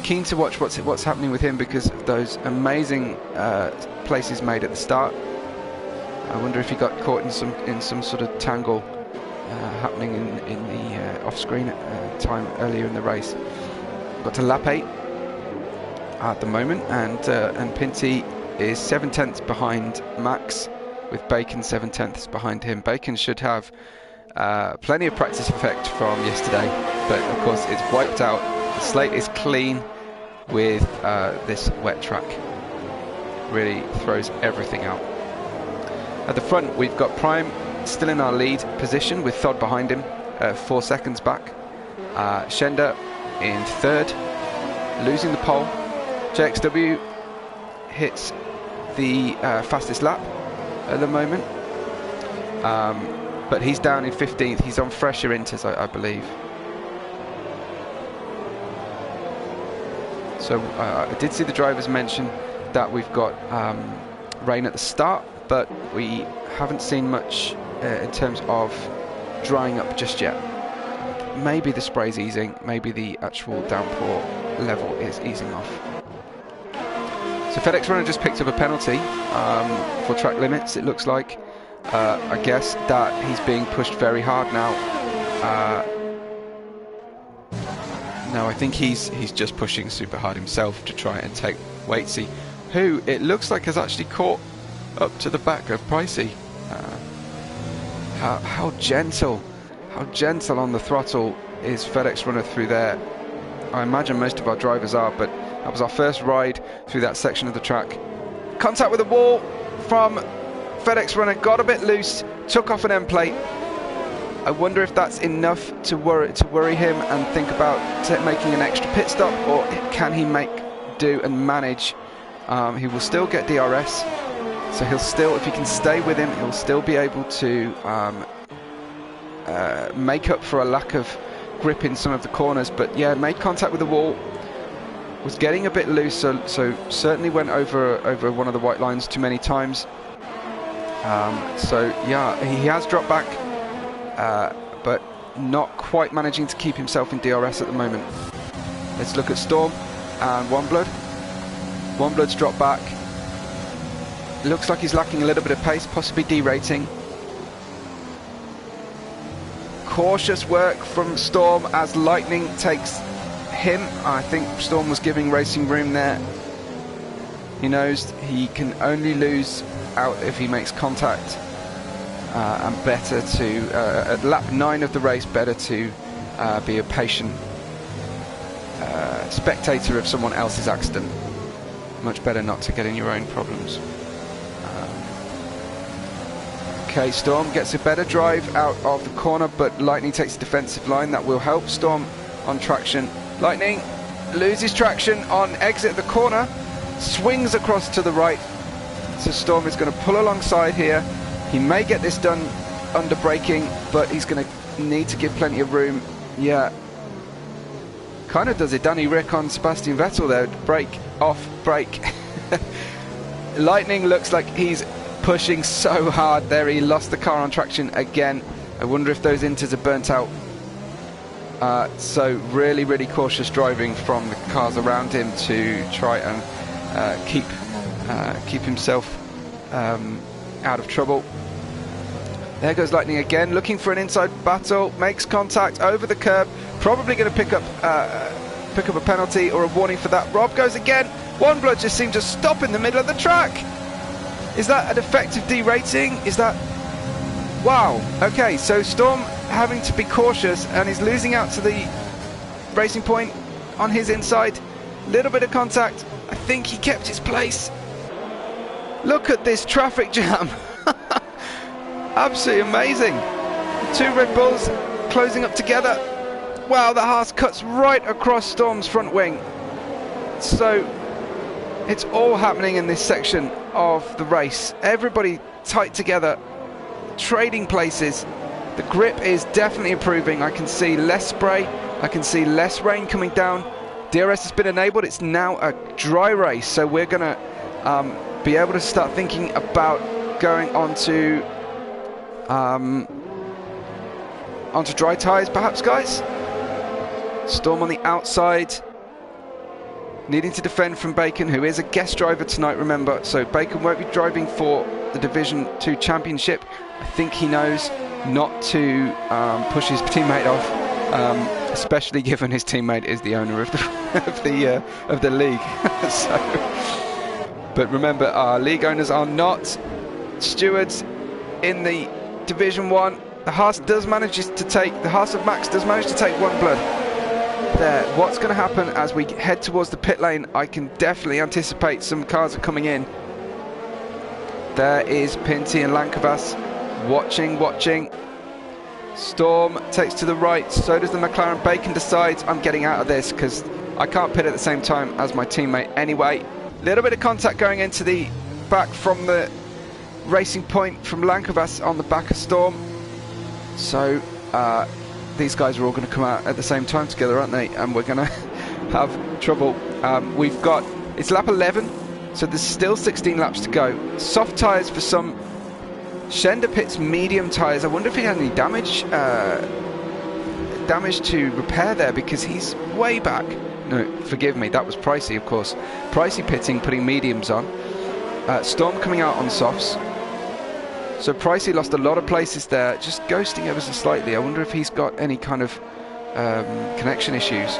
[SPEAKER 1] Keen to watch what's happening with him because of those amazing places made at the start. I wonder if he got caught in some sort of tangle happening in the off-screen time earlier in the race. Got to lap 8 at the moment, and Pinty is 7/10 behind Max. with Bacon 7/10 behind him. Bacon should have plenty of practice effect from yesterday, but of course it's wiped out. The slate is clean with this wet track. Really throws everything out. At the front, we've got Prime still in our lead position with Thod behind him, 4 seconds back. Shenda in third, losing the pole. JXW hits the fastest lap at the moment, but he's down in 15th. He's on fresher inters, I believe. So I did see the drivers mention that we've got rain at the start, but we haven't seen much in terms of drying up just yet. Maybe the spray's easing, maybe the actual downpour level is easing off. So FedEx Runner just picked up a penalty for track limits, it looks like. I guess that he's being pushed very hard now. No, I think he's just pushing super hard himself to try and take Waitsy, who it looks like has actually caught up to the back of Pricey. How gentle on the throttle is FedEx Runner through there. I imagine most of our drivers are, but that was our first ride through that section of the track. Contact with the wall from FedEx Runner, got a bit loose, took off an end plate. I wonder if that's enough to worry him and think about making an extra pit stop, or can he make do and manage? He will still get DRS, so he'll still, if he can stay with him, he'll still be able to make up for a lack of grip in some of the corners. But yeah, made contact with the wall, was getting a bit loose, so certainly went over one of the white lines too many times. So yeah, he has dropped back, but not quite managing to keep himself in DRS at the moment. Let's look at Storm and Oneblood. Oneblood's dropped back. Looks like he's lacking a little bit of pace, possibly derating. Cautious work from Storm as Lightning takes him. I think Storm was giving racing room there. He knows he can only lose out if he makes contact, and better to, at lap 9 of the race, better to be a patient spectator of someone else's accident. Much better not to get in your own problems. Okay, Storm gets a better drive out of the corner, but Lightning takes a defensive line. That will help Storm on traction. Lightning loses traction on exit of the corner, swings across to the right. So Storm is going to pull alongside here. He may get this done under braking, but he's going to need to give plenty of room. Yeah, kind of does a Danny Rick on Sebastian Vettel there. Brake, off, brake. Lightning looks like he's pushing so hard there. He lost the car on traction again. I wonder if those inters are burnt out. So really cautious driving from the cars around him to try and keep himself out of trouble. There goes Lightning again, looking for an inside battle, makes contact over the curb, probably going to pick up a penalty or a warning for that. Rob goes again. Oneblood just seemed to stop in the middle of the track. Is that a defective derating? Is that... Wow. Okay, so Storm having to be cautious, and he's losing out to the racing point on his inside. Little bit of contact. I think he kept his place. Look at this traffic jam. Absolutely amazing. 2 Red Bulls closing up together. Wow, the Haas cuts right across Storm's front wing. So it's all happening in this section of the race. Everybody tight together, trading places. The grip is definitely improving. I can see less spray. I can see less rain coming down. DRS has been enabled. It's now a dry race, so we're going to be able to start thinking about going onto dry tyres, perhaps, guys. Storm on the outside, needing to defend from Bacon, who is a guest driver tonight, remember. So Bacon won't be driving for the Division 2 Championship. I think he knows not to push his teammate off, especially given his teammate is the owner of the league. So, but remember, our league owners are not stewards in the Division 1. The Haas does manage to take, the Haas of Max does manage to take one blood. There, what's going to happen as we head towards the pit lane? I can definitely anticipate some cars are coming in. There is Pinty and Lankavas watching. Storm takes to the right, so does the McLaren. Bacon decides, I'm getting out of this because I can't pit at the same time as my teammate anyway. Little bit of contact going into the back from the racing point from Lankavas on the back of Storm. So these guys are all going to come out at the same time together, aren't they? And we're going to have trouble. We've got, it's lap 11, so there's still 16 laps to go. Soft tyres for some. Schender pits medium tyres. I wonder if he had any damage to repair there, because he's way back. No, forgive me, that was Pricey, of course. Pricey pitting, putting mediums on. Storm coming out on softs. So Pricey lost a lot of places there, just ghosting ever so slightly. I wonder if he's got any kind of connection issues.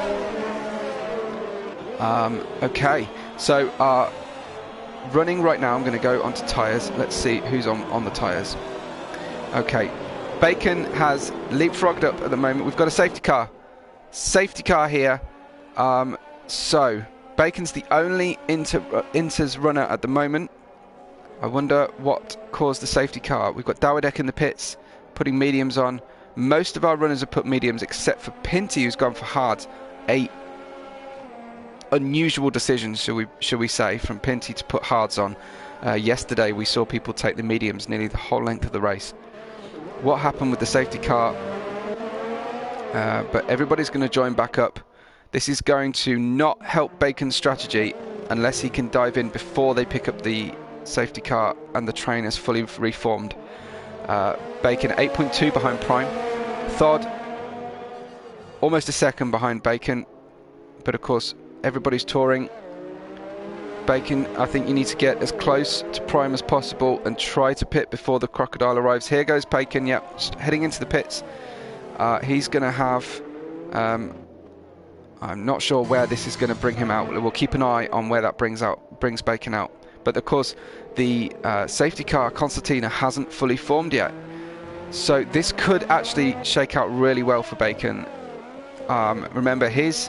[SPEAKER 1] Okay, so running right now, I'm going to go onto tyres. Let's see who's on the tyres. Okay, Bacon has leapfrogged up at the moment. We've got a safety car. Safety car here. So Bacon's the only Inters runner at the moment. I wonder what caused the safety car. We've got Dawidek in the pits, putting mediums on. Most of our runners have put mediums, except for Pinty, who's gone for hards. A unusual decision, shall we say, from Pinty to put hards on. Yesterday we saw people take the mediums nearly the whole length of the race. What happened with the safety car? But everybody's going to join back up. This is going to not help Bacon's strategy unless he can dive in before they pick up the safety car and the train is fully reformed. Bacon 8.2 behind Prime. Thod almost a second behind Bacon, but of course everybody's touring. Bacon, I think you need to get as close to Prime as possible and try to pit before the crocodile arrives. Here goes Bacon, yep, heading into the pits. He's going to have, I'm not sure where this is going to bring him out. We'll keep an eye on where that brings Bacon out. But of course, the safety car, Constantina, hasn't fully formed yet. So this could actually shake out really well for Bacon. Remember, his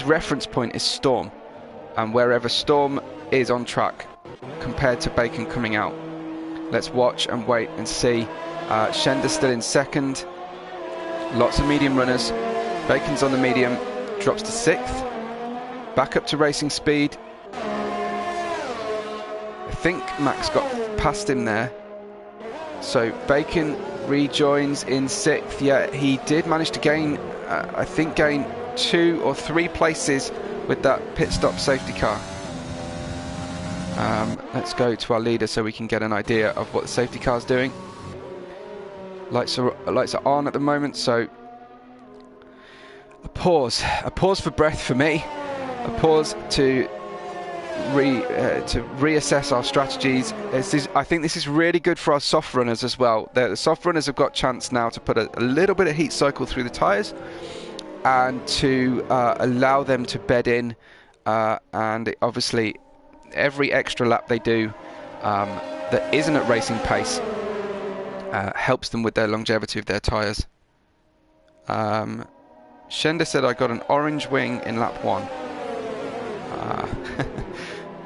[SPEAKER 1] reference point is Storm. And wherever Storm is on track compared to Bacon coming out. Let's watch and wait and see. Schender's still in second. Lots of medium runners. Bacon's on the medium, drops to 6th. Back up to racing speed. I think Max got past him there. So Bacon rejoins in 6th. Yeah, he did manage to gain, I think, gain 2 or 3 places with that pit stop safety car. Let's go to our leader so we can get an idea of what the safety car's doing. Lights are on at the moment, so a pause for breath for me, a pause to reassess our strategies. I think this is really good for our soft runners as well. The soft runners have got chance now to put a little bit of heat cycle through the tyres and to allow them to bed in, and obviously every extra lap they do that isn't at racing pace helps them with their longevity of their tyres. Schender said I got an orange wing in lap 1.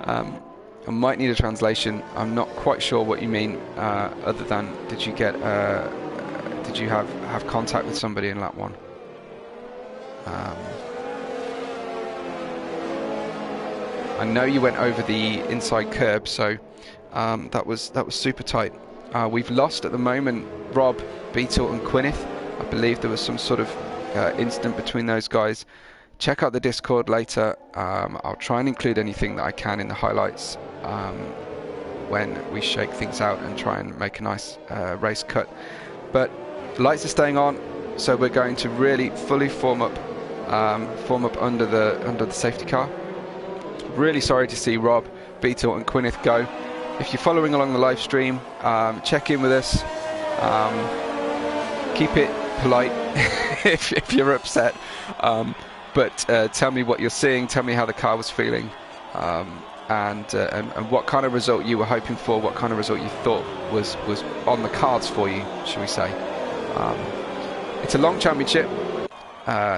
[SPEAKER 1] I might need a translation. I'm not quite sure what you mean, other than did you have contact with somebody in lap 1? I know you went over the inside curb, so that was super tight. We've lost at the moment Rob, Beetle and Gwyneth. I believe there was some sort of incident between those guys. Check out the Discord later. I'll try and include anything that I can in the highlights when we shake things out and try and make a nice race cut. But lights are staying on, so we're going to really fully form up under the safety car. Really sorry to see Rob, Beetle and Gwyneth go. If you're following along the live stream, check in with us. Keep it polite if you're upset. But tell me what you're seeing, tell me how the car was feeling. and what kind of result you were hoping for, what kind of result you thought was on the cards for you, shall we say. It's a long championship,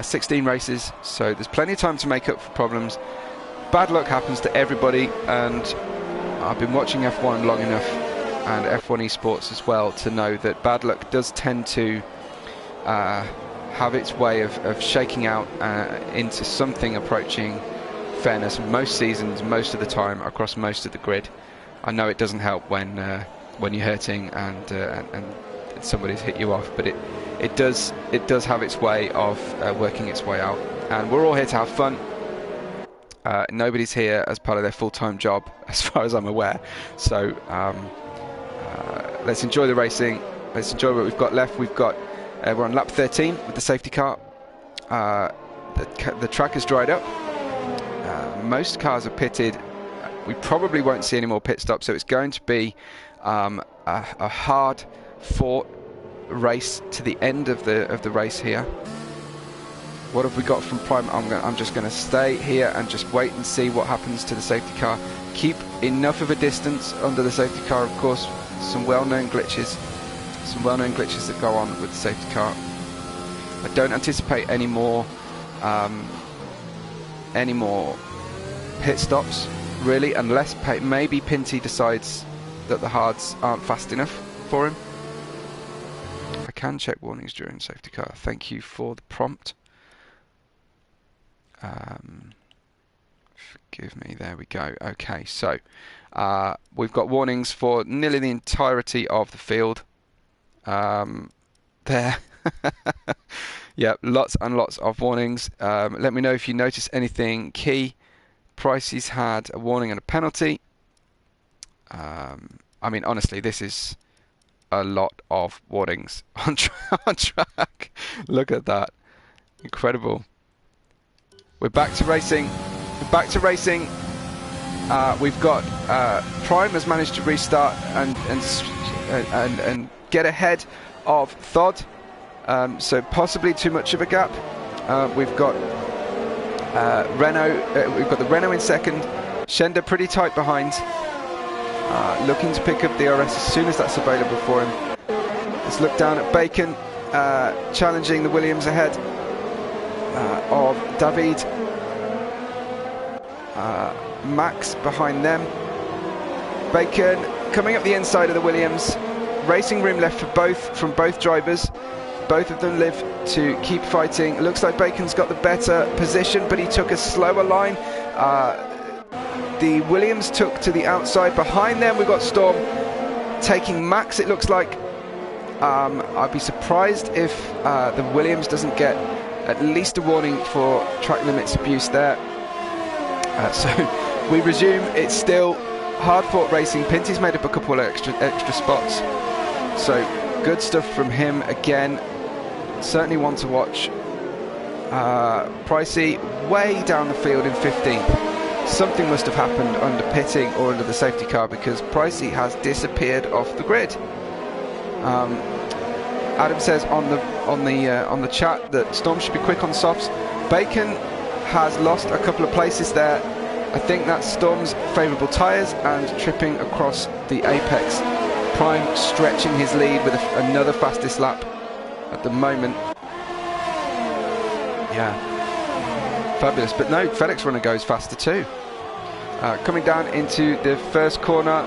[SPEAKER 1] 16 races, so there's plenty of time to make up for problems. Bad luck happens to everybody, and I've been watching F1 long enough, and F1 eSports as well, to know that bad luck does tend to have its way of shaking out into something approaching fairness most seasons, most of the time, across most of the grid. I know it doesn't help when you're hurting and somebody's hit you off, but it does have its way of working its way out. And we're all here to have fun. Nobody's here as part of their full-time job, as far as I'm aware. So let's enjoy the racing. Let's enjoy what we've got left. We're on lap 13 with the safety car. The track has dried up. Most cars are pitted. We probably won't see any more pit stops, so it's going to be a hard-fought race to the end of the race here. What have we got from Prime? I'm just going to stay here and just wait and see what happens to the safety car. Keep enough of a distance under the safety car, of course. Some well-known glitches that go on with the safety car. I don't anticipate any more pit stops, really, unless maybe Pinty decides that the hards aren't fast enough for him. I can check warnings during safety car. Thank you for the prompt. Forgive me, there we go. Okay, so we've got warnings for nearly the entirety of the field. There. Yeah, lots and lots of warnings. Let me know if you notice anything key. Pricey's had a warning and a penalty. I mean, honestly, this is a lot of warnings on track. Look at that. Incredible. We're back to racing. We're back to racing. We've got Prime has managed to restart and get ahead of Thod. So possibly too much of a gap. We've got Renault. We've got the Renault in second. Schender pretty tight behind. Looking to pick up the RS as soon as that's available for him. Let's look down at Bacon, challenging the Williams ahead of David. Max behind them. Bacon coming up the inside of the Williams. Racing room left from both drivers. Both of them live to keep fighting. It looks like Bacon's got the better position, but he took a slower line. The Williams took to the outside. Behind them we've got Storm taking Max, it looks like. I'd be surprised if the Williams doesn't get at least a warning for track limits abuse there. So we resume. It's still hard-fought racing. Pinty's made up a couple of extra spots. So good stuff from him again. Certainly one to watch. Pricey way down the field in 15th. Something must have happened under pitting or under the safety car, because Pricey has disappeared off the grid. Adam says on the chat that Storm should be quick on softs. Bacon has lost a couple of places there. I think that's Storm's favourable tyres and tripping across the apex. Prime stretching his lead with another fastest lap at the moment. Yeah, fabulous. But no, FedEx Runner goes faster too. Coming down into the first corner,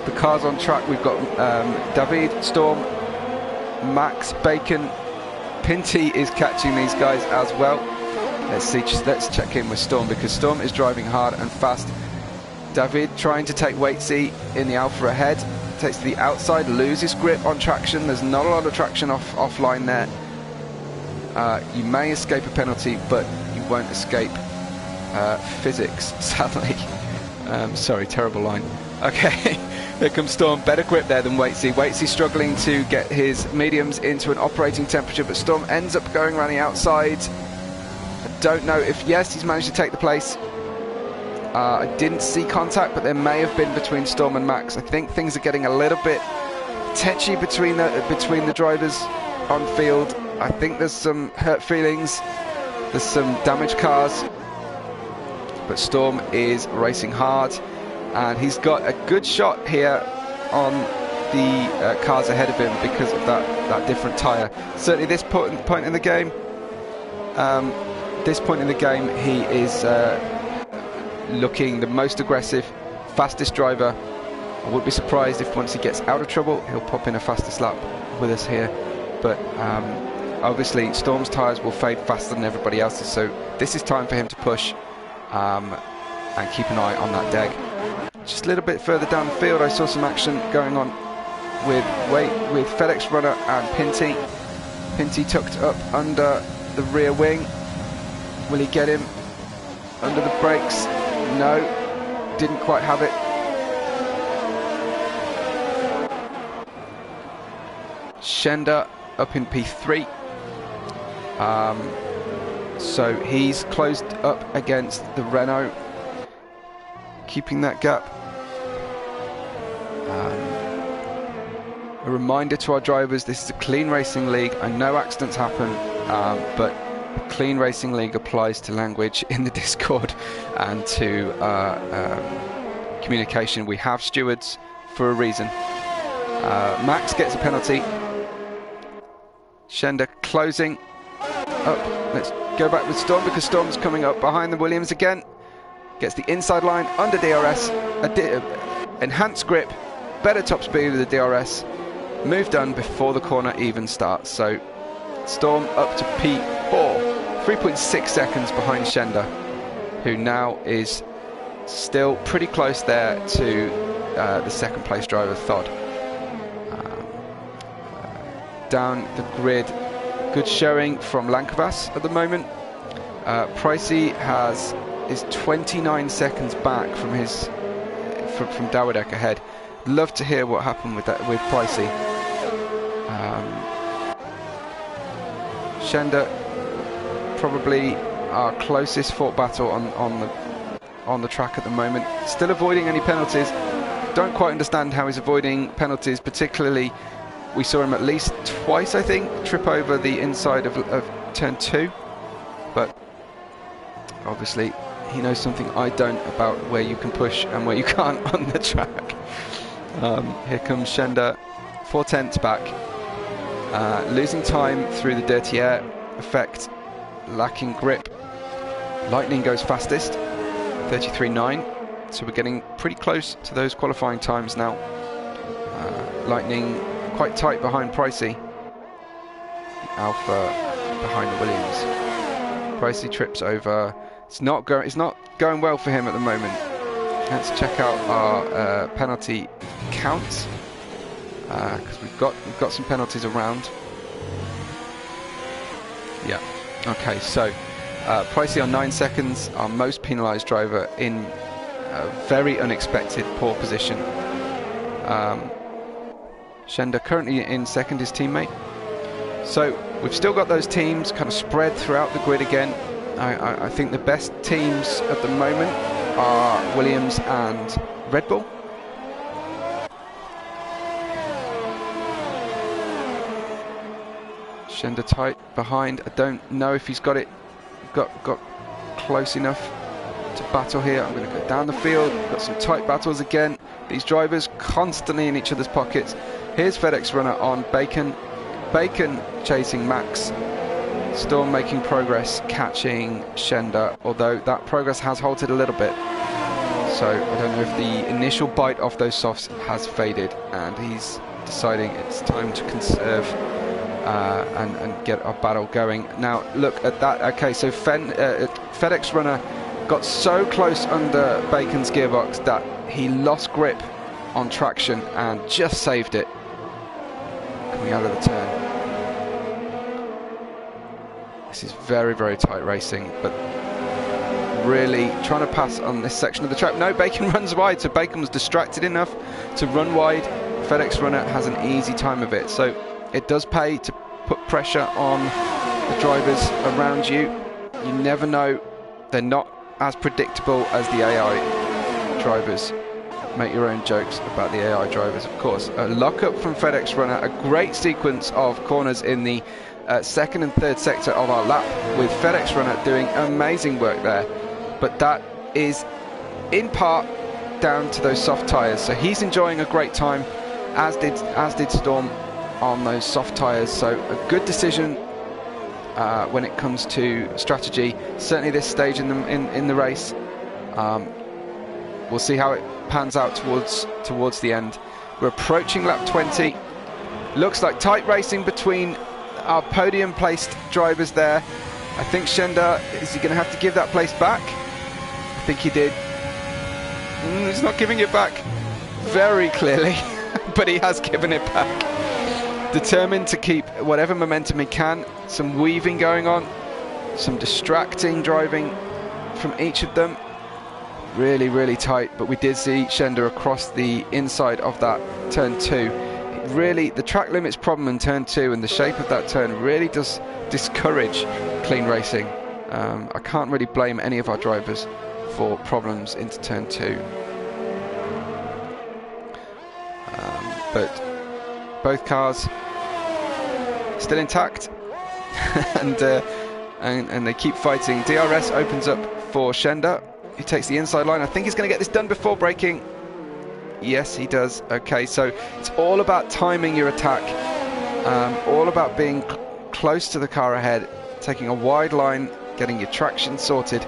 [SPEAKER 1] the cars on track. We've got David, Storm, Max, Bacon. Pinty is catching these guys as well. Let's check in with Storm, because Storm is driving hard and fast. David trying to take weight seat in the Alpha ahead. Takes to the outside, loses grip on traction. There's not a lot of traction offline there. You may escape a penalty, but you won't escape physics, sadly. Sorry, terrible line. Okay, here comes Storm. Better grip there than Waitsy. Waitsy struggling to get his mediums into an operating temperature, but Storm ends up going around the outside. I don't know if, yes, he's managed to take the place. I didn't see contact, but there may have been between Storm and Max. I think things are getting a little bit tetchy between the drivers on field. I think there's some hurt feelings. There's some damaged cars. But Storm is racing hard, and he's got a good shot here on the cars ahead of him because of that different tyre. Certainly this point in the game, he is looking the most aggressive, fastest driver. I wouldn't be surprised if once he gets out of trouble, he'll pop in a fastest lap with us here. But obviously Storm's tyres will fade faster than everybody else's, so this is time for him to push and keep an eye on that deg. Just a little bit further down the field, I saw some action going on with FedEx Runner and Pinty. Pinty tucked up under the rear wing. Will he get him under the brakes? No, didn't quite have it. Schender up in P3. So he's closed up against the Renault, keeping that gap. A reminder to our drivers, this is a clean racing league. I know accidents happen, but the clean racing league applies to language in the Discord and to communication. We have stewards for a reason. Max gets a penalty. Schender closing up. Let's go back with Storm because Storm's coming up behind the Williams again. Gets the inside line under DRS. Enhanced grip, better top speed with the DRS. Move done before the corner even starts. So Storm up to P4, 3.6 seconds behind Schender, who now is still pretty close there to the second place driver, Thod. Down the grid, good showing from Lankavas at the moment. Pricey is 29 seconds back from from Dawidek ahead. Love to hear what happened with Pricey. Schender probably our closest fought battle on the track at the moment. Still avoiding any penalties. Don't quite understand how he's avoiding penalties, particularly. We saw him at least twice, I think, trip over the inside of turn 2. But obviously he knows something I don't about where you can push and where you can't on the track. Here comes Schender, 4/10 back. Losing time through the dirty air effect, lacking grip. Lightning goes fastest, 33.9. So we're getting pretty close to those qualifying times now. Lightning quite tight behind Pricey. The Alpha behind the Williams. Pricey trips over. It's not going well for him at the moment. Let's check out our penalty counts because we've got some penalties around. Yeah. Okay. So Pricey on 9 seconds, our most penalised driver in a very unexpected poor position. Schender currently in second, his teammate. So we've still got those teams kind of spread throughout the grid again. I think the best teams at the moment are Williams and Red Bull. Schender tight behind. I don't know if he's got close enough to battle here. I'm going to go down the field. Got some tight battles again. These drivers constantly in each other's pockets. Here's FedEx Runner on Bacon. Bacon chasing Max. Storm making progress, catching Schender, although that progress has halted a little bit. So I don't know if the initial bite off those softs has faded, and he's deciding it's time to conserve and get our battle going. Now look at that. Okay, so FedEx Runner got so close under Bacon's gearbox that he lost grip on traction and just saved it coming out of the turn. This is very, very tight racing, but really trying to pass on this section of the track. No, Bacon runs wide, so Bacon was distracted enough to run wide. FedEx Runner has an easy time of it, so it does pay to put pressure on the drivers around you. You never know, they're not as predictable as the AI drivers. Make your own jokes about the AI drivers, of course. A lock-up from FedEx Runner, a great sequence of corners in the second and third sector of our lap, with FedEx Runner doing amazing work there. But that is in part down to those soft tyres. So he's enjoying a great time, as did Storm on those soft tyres. So a good decision when it comes to strategy. Certainly this stage in the race. We'll see how it pans out towards the end. We're approaching lap 20. Looks like tight racing between our podium placed drivers there. I think Schender, is he going to have to give that place back? I think he did. He's not giving it back very clearly, but he has given it back. Determined to keep whatever momentum he can. Some weaving going on, some distracting driving from each of them. Really, really tight, but we did see Schender across the inside of that turn 2. Really, the track limits problem in turn 2 and the shape of that turn really does discourage clean racing. I can't really blame any of our drivers for problems into turn 2. But both cars still intact and they keep fighting. DRS opens up for Schender. He takes the inside line. I think he's going to get this done before braking. Yes, he does. Okay, so it's all about timing your attack, all about being close to the car ahead, taking a wide line, getting your traction sorted.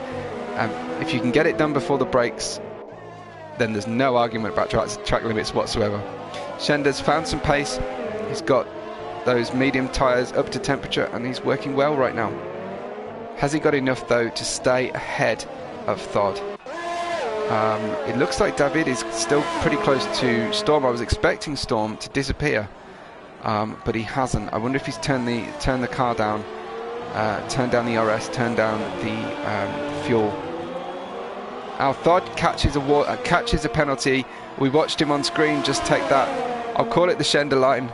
[SPEAKER 1] If you can get it done before the brakes, then there's no argument about track limits whatsoever. Schender's found some pace. He's got those medium tyres up to temperature, and he's working well right now. Has he got enough, though, to stay ahead of Thod? It looks like David is still pretty close to Storm. I was expecting Storm to disappear, but he hasn't. I wonder if he's turned the car down, turned down the RS, turned down the fuel. Our Thod catches a penalty. We watched him on screen just take that. I'll call it the Schender line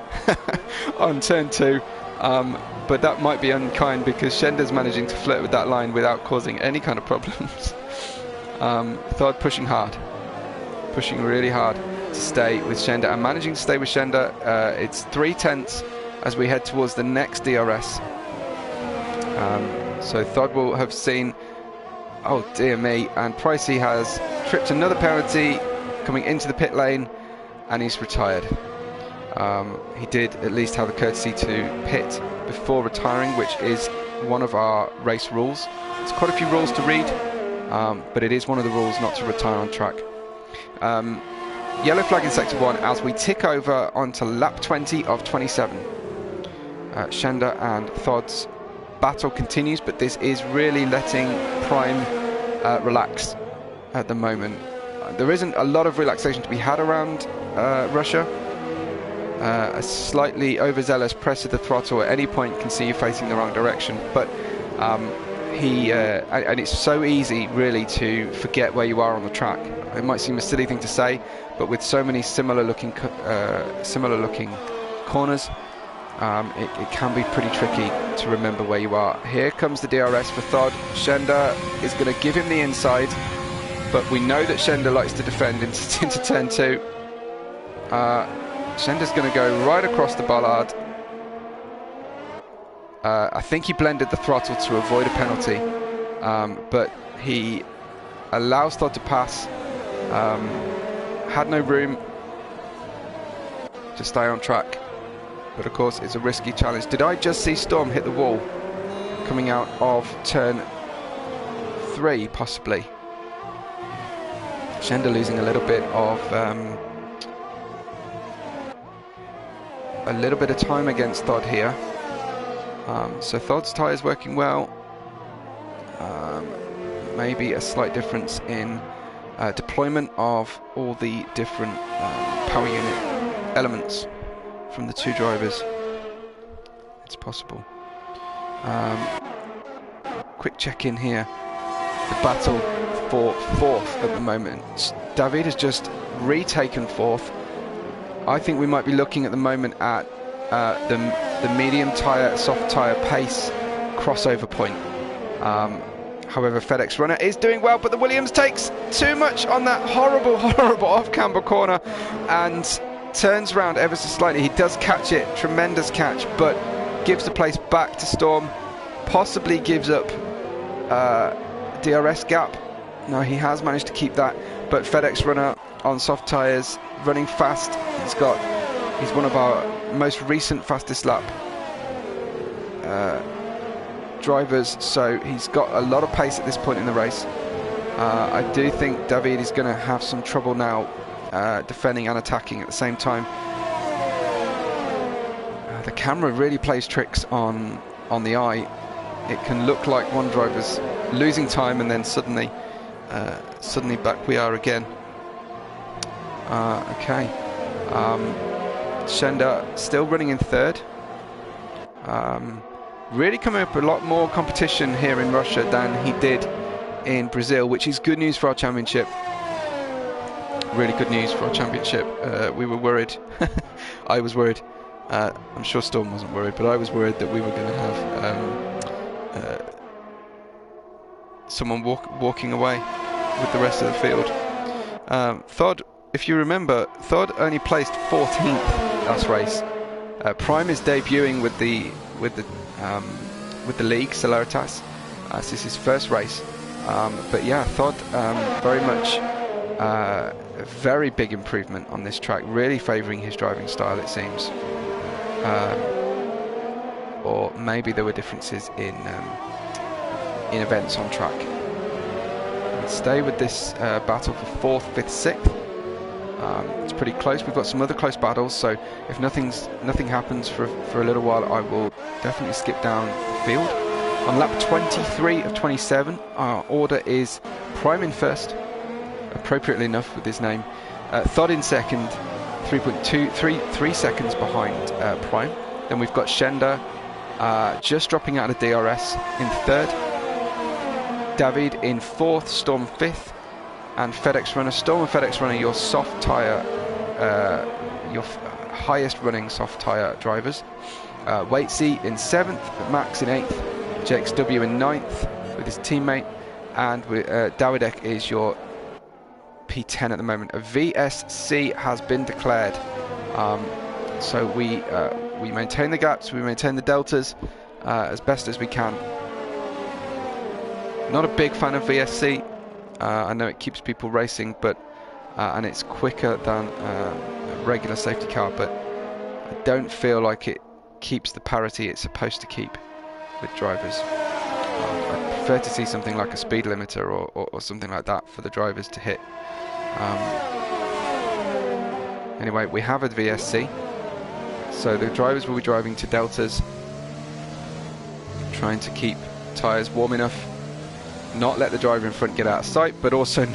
[SPEAKER 1] on turn 2. But that might be unkind because Schender's managing to flirt with that line without causing any kind of problems. Thod pushing really hard to stay with Schender, and managing to stay with Schender. It's 3/10 as we head towards the next DRS. So Thod will have seen, oh dear me, and Pricey has tripped another penalty coming into the pit lane, and he's retired. He did at least have the courtesy to pit before retiring, which is one of our race rules. There's quite a few rules to read, but it is one of the rules not to retire on track. Yellow flag in sector 1 as we tick over onto lap 20 of 27. Schender and Thod's battle continues, but this is really letting Prime relax at the moment. There isn't a lot of relaxation to be had around Russia. A slightly overzealous press of the throttle at any point can see you facing the wrong direction, but and it's so easy really to forget where you are on the track. It might seem a silly thing to say, but with so many similar looking corners, it can be pretty tricky to remember where you are. Here comes the DRS for Thod. Schender is going to give him the inside, but we know that Schender likes to defend into turn 2. Schender's going to go right across the bollard. I think he blended the throttle to avoid a penalty, but he allows Thod to pass. Had no room to stay on track, but of course it's a risky challenge. Did I just see Storm hit the wall coming out of turn 3, possibly? Schender losing a little bit of time against Thod here. So Thod's tyres working well. Maybe a slight difference in deployment of all the different power unit elements from the two drivers. It's possible. Quick check in here. The battle for 4th at the moment. David has just retaken 4th. I think we might be looking at the moment at the medium tyre, soft tyre pace crossover point. However, FedEx Runner is doing well, but the Williams takes too much on that horrible off-camber corner and turns round ever so slightly. He does catch it, tremendous catch, but gives the place back to Storm, possibly gives up DRS gap No, he has managed to keep that, but FedEx runner on soft tyres, running fast. He's one of our most recent fastest lap drivers, so he's got a lot of pace at this point in the race. I do think David is going to have some trouble now defending and attacking at the same time. The camera really plays tricks on the eye. It can look like one driver's losing time, and then suddenly back we are again. Okay, Shenda still running in third. Really coming up a lot more competition here in Russia than he did in Brazil, which is good news for our championship. Really good news for our championship. We were worried. I was worried. I'm sure Storm wasn't worried, but I was worried that we were going to have someone walking away with the rest of the field. Thod, if you remember, Thod only placed 14th last race. Prime is debuting with the league, Celeritas. This is his first race. But yeah, Thod very much a very big improvement on this track, really favouring his driving style, it seems. Or maybe there were differences in events on track. Let's stay with this battle for 4th, 5th, 6th. It's pretty close. We've got some other close battles, so if nothing happens for a little while, I will definitely skip down the field. On lap 23 of 27, our order is Prime in first, appropriately enough with his name. Thod in second, 3 seconds behind Prime. Then we've got Shenda just dropping out of DRS in third. David in fourth, Storm fifth, and FedEx runner, Storm and FedEx runner, your soft tyre, your highest running soft tyre drivers. Waitsy in seventh, Max in eighth, JXW in ninth with his teammate, and Dawidek is your P10 at the moment. A VSC has been declared, so we maintain the gaps, we maintain the deltas as best as we can. Not a big fan of VSC. I know it keeps people racing, but and it's quicker than a regular safety car, but I don't feel like it keeps the parity it's supposed to keep with drivers. I prefer to see something like a speed limiter or something like that for the drivers to hit. Anyway, we have a VSC, so the drivers will be driving to deltas, trying to keep tyres warm enough, not let the driver in front get out of sight, but also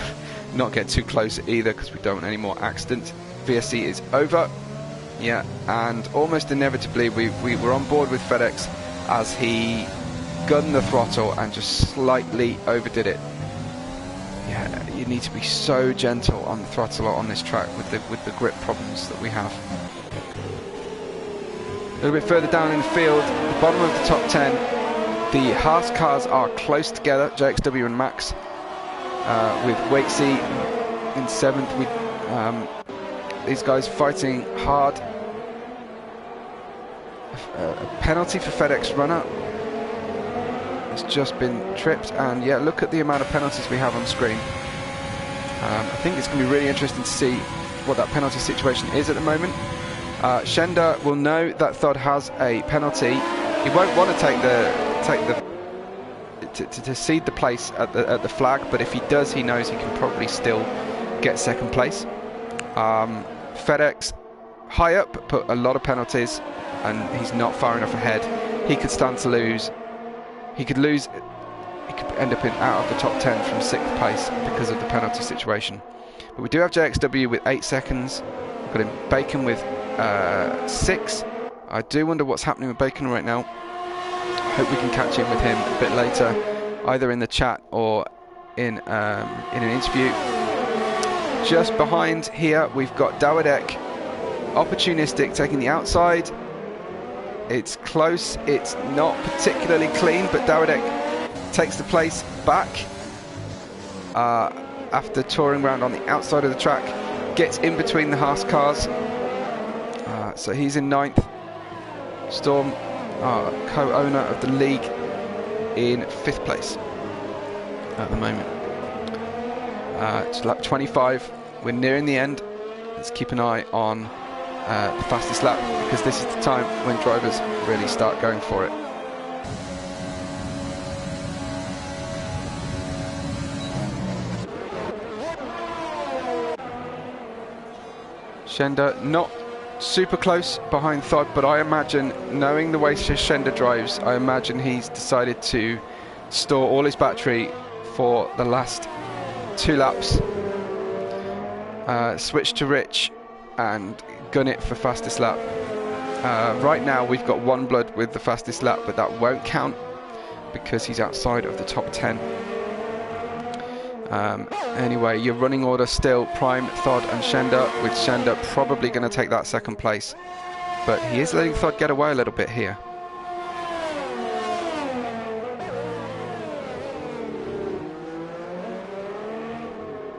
[SPEAKER 1] not get too close either, because we don't want any more accidents. VSC is over, yeah, and almost inevitably we were on board with FedEx as he gunned the throttle and just slightly overdid it. Yeah, you need to be so gentle on the throttle on this track with the grip problems that we have. A little bit further down in the field, the bottom of the top 10, the Haas cars are close together, JXW and Max, with Waitsy in seventh, with these guys fighting hard. A penalty for FedEx runner has just been tripped, and yeah, look at the amount of penalties we have on screen. I think it's going to be really interesting to see what that penalty situation is at the moment. Shenda will know that Thod has a penalty. He won't want to to cede the place at the flag, but if he does, he knows he can probably still get second place. FedEx high up, put a lot of penalties, and he's not far enough ahead. He could stand to lose. He could lose. He could end up out of the top 10 from 6th place because of the penalty situation. But we do have JXW with 8 seconds. We've got him Bacon with 6. I do wonder what's happening with Bacon right now. Hope we can catch in with him a bit later, either in the chat or in an interview. Just behind here, we've got Dawidek, opportunistic, taking the outside. It's close, it's not particularly clean, but Dawidek takes the place back after touring around on the outside of the track, gets in between the Haas cars, so he's in 9th. Storm, co-owner of the league, in 5th place at the moment. It's lap 25. We're nearing the end. Let's keep an eye on the fastest lap, because this is the time when drivers really start going for it. Schender not super close behind Thod, but I imagine, knowing the way Schender drives, I imagine he's decided to store all his battery for the last 2 laps. Switch to Rich and gun it for fastest lap. Right now we've got 1 blood with the fastest lap, but that won't count because he's outside of the top 10. Anyway, your running order still Prime, Thod and Schender, with Schender probably going to take that 2nd place. But he is letting Thod get away a little bit here.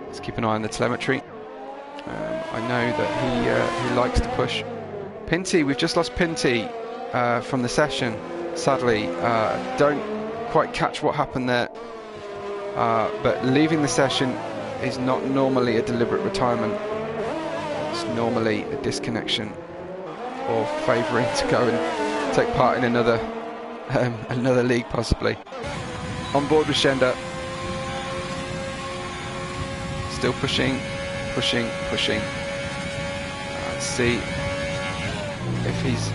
[SPEAKER 1] Let's keep an eye on the telemetry. I know that he likes to push. Pinty, we've just lost Pinty from the session, sadly. Don't quite catch what happened there. But leaving the session is not normally a deliberate retirement. It's normally a disconnection or favouring to go and take part in another league possibly. On board with Schender. Still pushing. Let's see if he's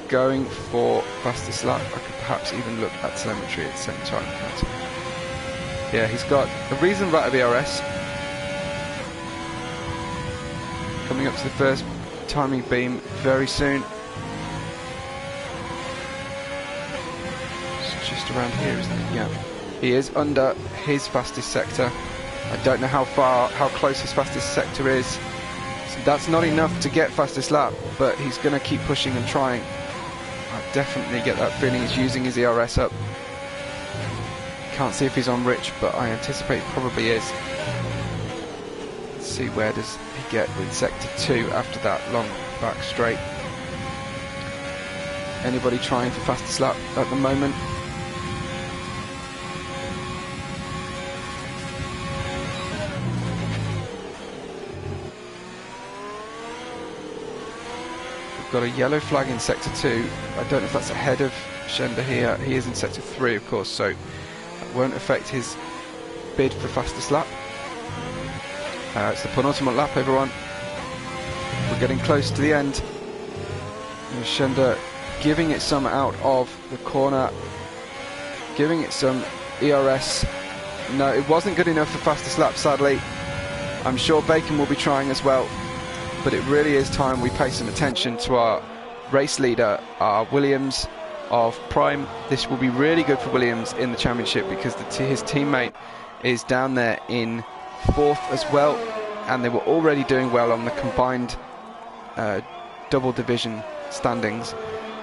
[SPEAKER 1] going for fastest lap. I could perhaps even look at telemetry at the same time. Yeah, he's got a reasonable amount of ERS. Coming up to the first timing beam very soon. It's just around here, isn't it? Yeah. He is under his fastest sector. I don't know how close his fastest sector is. So that's not enough to get fastest lap, but he's going to keep pushing and trying. I definitely get that feeling he's using his ERS up. Can't see if he's on Rich, but I anticipate he probably is. Let's see, where does he get with sector 2 after that long back straight. Anybody trying for fastest lap at the moment? We've got a yellow flag in sector 2. I don't know if that's ahead of Schender here. He is in sector 3, of course, so won't affect his bid for fastest lap. It's the penultimate lap, everyone. We're getting close to the end. And Schender giving it some out of the corner, giving it some ERS. No, it wasn't good enough for fastest lap, sadly. I'm sure Bacon will be trying as well, but it really is time we pay some attention to our race leader, our Williams of Prime. This will be really good for Williams in the championship, because his teammate is down there in 4th as well, and they were already doing well on the combined double division standings.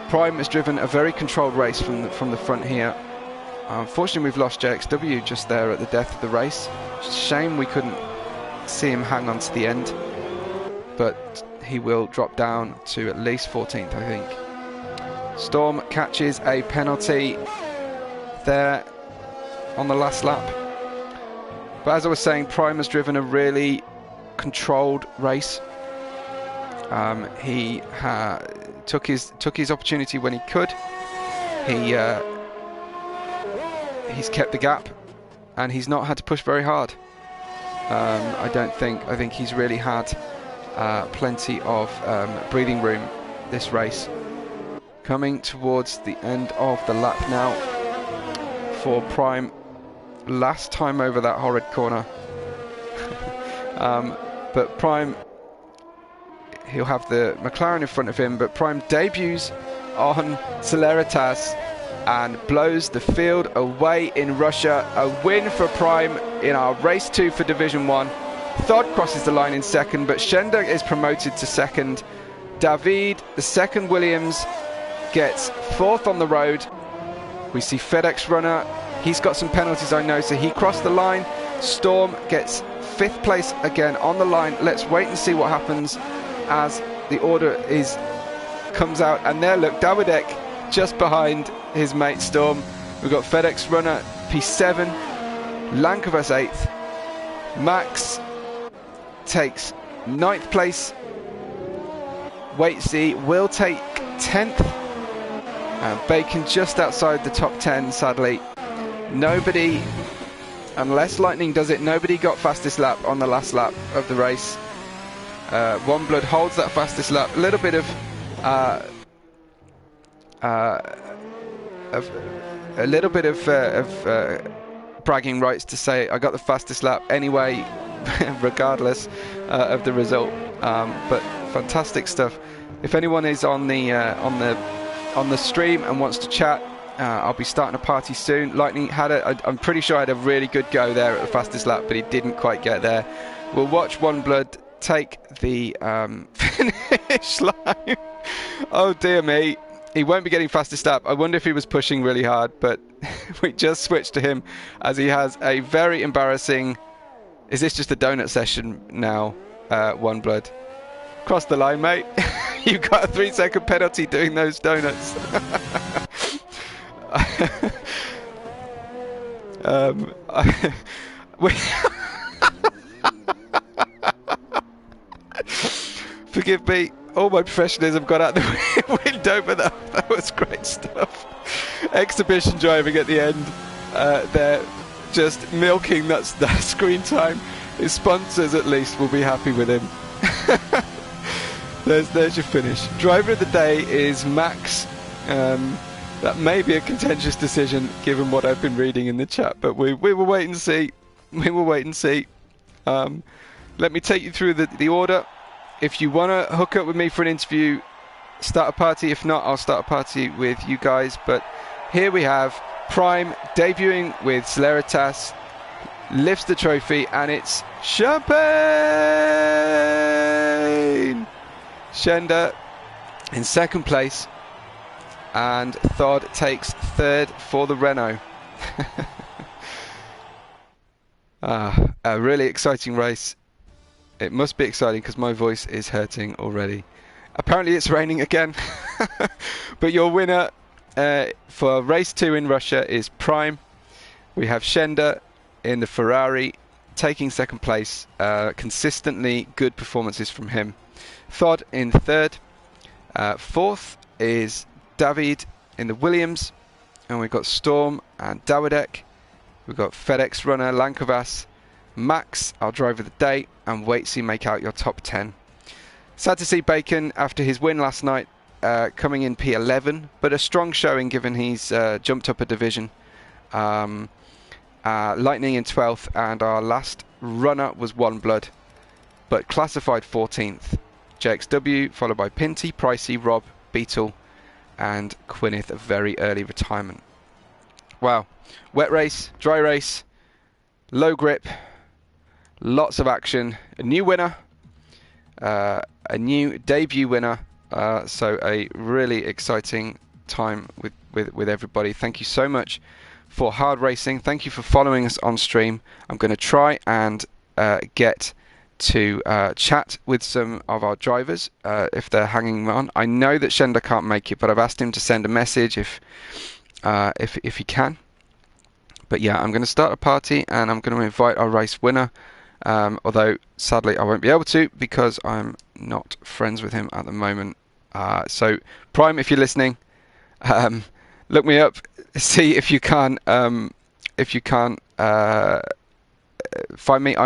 [SPEAKER 1] Prime has driven a very controlled race from the front here. Unfortunately, we've lost JXW just there at the death of the race. Shame we couldn't see him hang on to the end, but he will drop down to at least 14th, I think. Storm catches a penalty there on the last lap. But as I was saying, Prime has driven a really controlled race. He took his opportunity when he could. He's kept the gap, and he's not had to push very hard. I think he's really had plenty of breathing room this race. Coming towards the end of the lap now for Prime. Last time over that horrid corner. But Prime, he'll have the McLaren in front of him, but Prime debuts on Celeritas and blows the field away in Russia. A win for Prime in our race 2 for Division 1. Thod crosses the line in 2nd, but Schender is promoted to 2nd. David, the 2nd Williams, gets 4th on the road. We see FedEx runner. He's got some penalties, I know, so he crossed the line. Storm gets 5th place again on the line. Let's wait and see what happens as the order comes out. And there, look, Dawidek just behind his mate Storm. We've got FedEx runner P7, Lankovas 8th, Max takes 9th place. Waitsy will take 10th. Bacon just outside the top 10, sadly. Nobody, unless Lightning does it, nobody got fastest lap on the last lap of the race. One Blood holds that fastest lap. A little bit of bragging rights to say I got the fastest lap anyway, regardless of the result. But fantastic stuff. If anyone is on the stream and wants to chat, I'll be starting a party soon. Lightning had I'm pretty sure I had a really good go there at the fastest lap, but he didn't quite get there. We'll watch One Blood take the finish line. Oh dear me. He won't be getting fastest lap. I wonder if he was pushing really hard, but we just switched to him as he has a very embarrassing... Is this just a donut session now, One Blood? Cross the line, mate. You got a 3-second penalty doing those donuts. Forgive me. All my professionalism got out the window, but that was great stuff. Exhibition driving at the end. They're just milking that screen time. His sponsors, at least, will be happy with him. There's your finish. Driver of the day is Max. That may be a contentious decision, given what I've been reading in the chat, but we will wait and see. We will wait and see. Let me take you through the order. If you want to hook up with me for an interview, start a party. If not, I'll start a party with you guys. But here we have Prime debuting with Celeritas, lifts the trophy, and it's champagne! Shenda in 2nd place, and Thod takes 3rd for the Renault. A really exciting race. It must be exciting because my voice is hurting already. Apparently it's raining again. But your winner for race 2 in Russia is Prime. We have Shenda in the Ferrari taking 2nd place. Consistently good performances from him. Thod in 3rd. 4th is David in the Williams. And we've got Storm and Dawidek. We've got FedEx runner Lankovas, Max, our driver of the day, and Waitsy make out your top 10. Sad to see Bacon after his win last night coming in P11, but a strong showing given he's jumped up a division. Lightning in 12th, and our last runner was One Blood, but classified 14th. JXW, followed by Pinty, Pricey, Rob, Beetle, and Quineth, a very early retirement. Wow. Wet race, dry race, low grip, lots of action, a new winner, a new debut winner, so a really exciting time with everybody. Thank you so much for hard racing. Thank you for following us on stream. I'm going to try and get to chat with some of our drivers if they're hanging on. I know that Shenda can't make it, but I've asked him to send a message if he can. But yeah, I'm going to start a party and I'm going to invite our race winner, although sadly I won't be able to because I'm not friends with him at the moment. So Prime, if you're listening, look me up, see if you can find me. I'm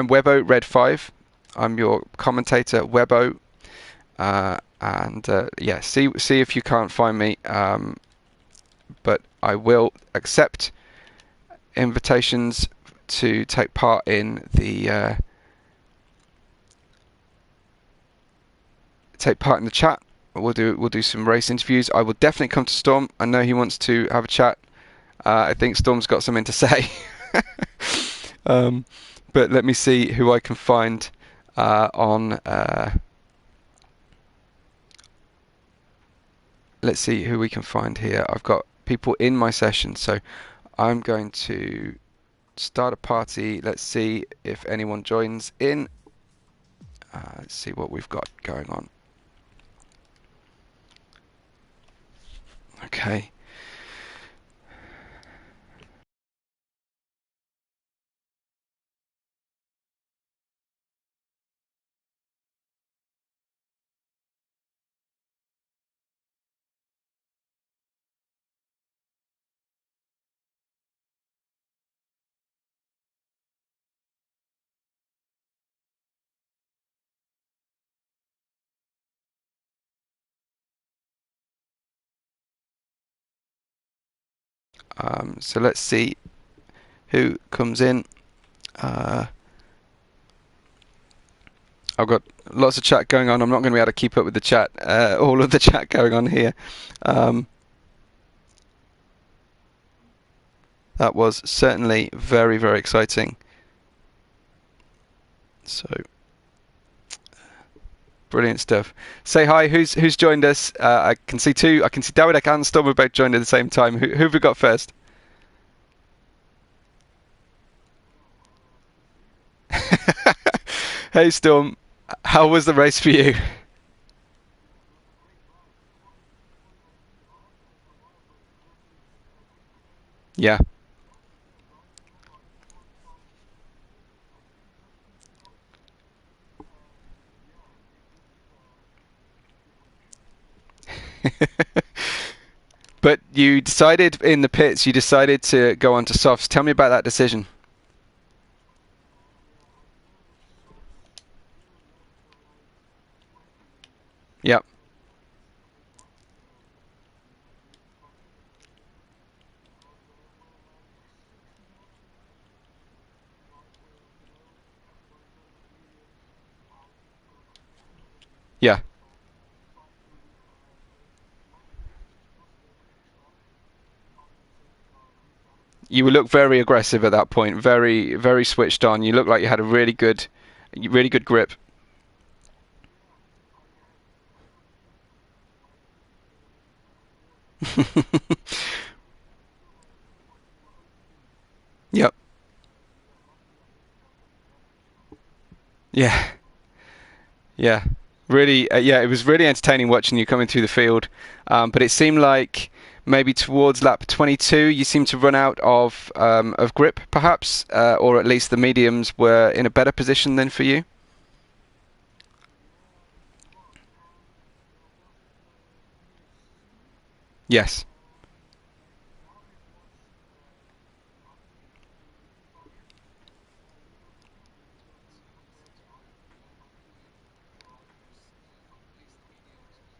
[SPEAKER 1] Webbo Red 5. I'm your commentator, Webbo, and yeah, see if you can't find me. But I will accept invitations to take part in the chat. We'll do some race interviews. I will definitely come to Storm. I know he wants to have a chat. I think Storm's got something to say. But let me see who I can find on. Let's see who we can find here. I've got people in my session, so I'm going to start a party. Let's see if anyone joins in. Let's see what we've got going on. Okay. So let's see who comes in. I've got lots of chat going on. I'm not going to be able to keep up with the chat, all of the chat going on here. That was certainly very, very exciting. So brilliant stuff. Say hi. Who's joined us? I can see two. I can see Dawidek and Storm have both joined at the same time. Who have we got first? Hey Storm, how was the race for you? Yeah. But you decided in the pits, you decided to go on to softs. Tell me about that decision. Yep. Yeah. You look very aggressive at that point, very, very switched on. You look like you had a really good grip. Yep. Yeah. Yeah. Really, yeah, it was really entertaining watching you coming through the field. But it seemed like maybe towards lap 22, you seemed to run out of grip, perhaps, or at least the mediums were in a better position than for you. Yes.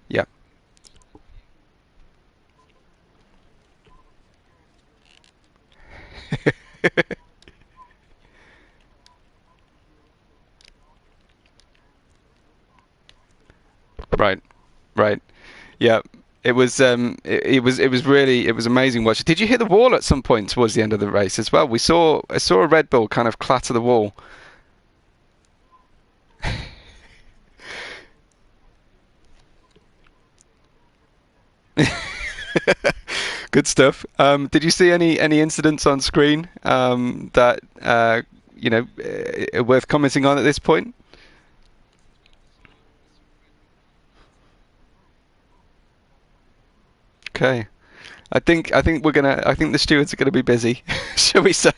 [SPEAKER 1] Yeah. Right. Right. Yeah. It was amazing watching. Did you hit the wall at some point towards the end of the race as well? I saw a Red Bull kind of clatter the wall. Good stuff. Did you see any incidents on screen that are worth commenting on at this point? Okay. I think the stewards are gonna be busy, shall we say?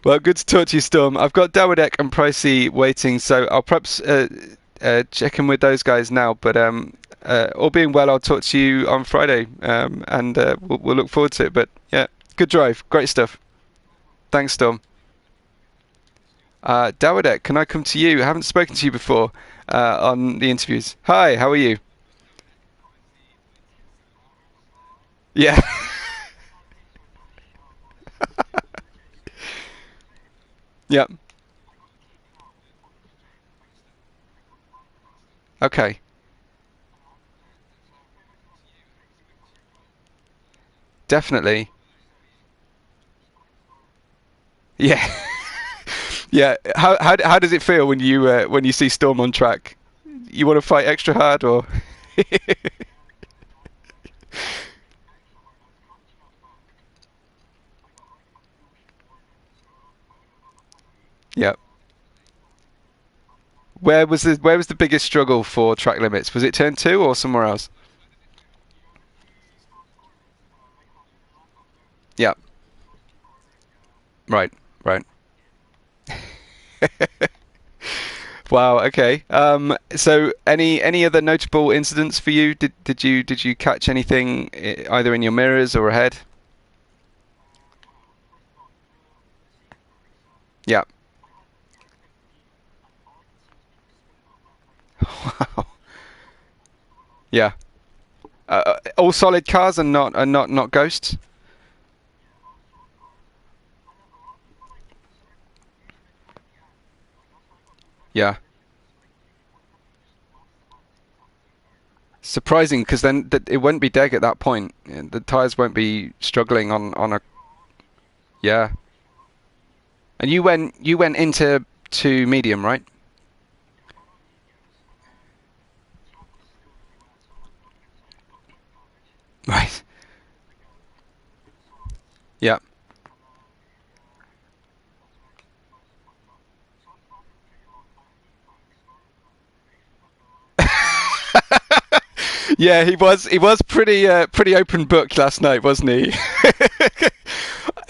[SPEAKER 1] Well, good to talk to you, Storm. I've got Dawidek and Pricey waiting, so I'll perhaps check in with those guys now. But all being well, I'll talk to you on Friday, and we'll look forward to it. But yeah, good drive, great stuff. Thanks, Storm. Dawidek, can I come to you? I haven't spoken to you before on the interviews. Hi, how are you? Yeah. Yep. Okay. Definitely. Yeah. Yeah. How does it feel when you see Storm on track? You want to fight extra hard or? Yeah. Where was the biggest struggle for track limits? Was it turn two or somewhere else? Yeah. Right. Right. Wow. Okay. So any other notable incidents for you? Did you catch anything either in your mirrors or ahead? Yeah. Wow. Yeah. All solid cars and not ghosts. Yeah. Surprising because then it won't be dead at that point. The tires won't be struggling on a yeah. And you went into to medium, right? Right. Yeah. Yeah, he was pretty open book last night, wasn't he?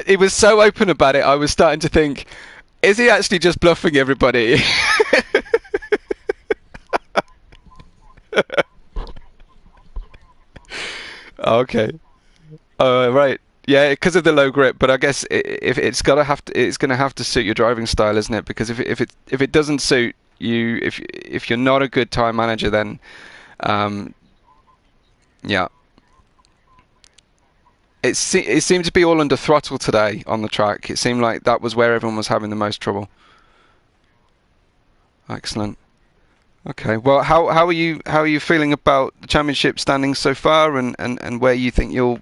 [SPEAKER 1] He was so open about it. I was starting to think, is he actually just bluffing everybody? Okay. Right. Yeah, because of the low grip, but I guess if it's gonna have to suit your driving style, isn't it? Because if it doesn't suit you, if you're not a good time manager, then um, yeah, it seemed to be all under throttle today on the track. It seemed like that was where everyone was having the most trouble. Excellent. Okay. Well, how are you feeling about the championship standings so far, and where you think you'll?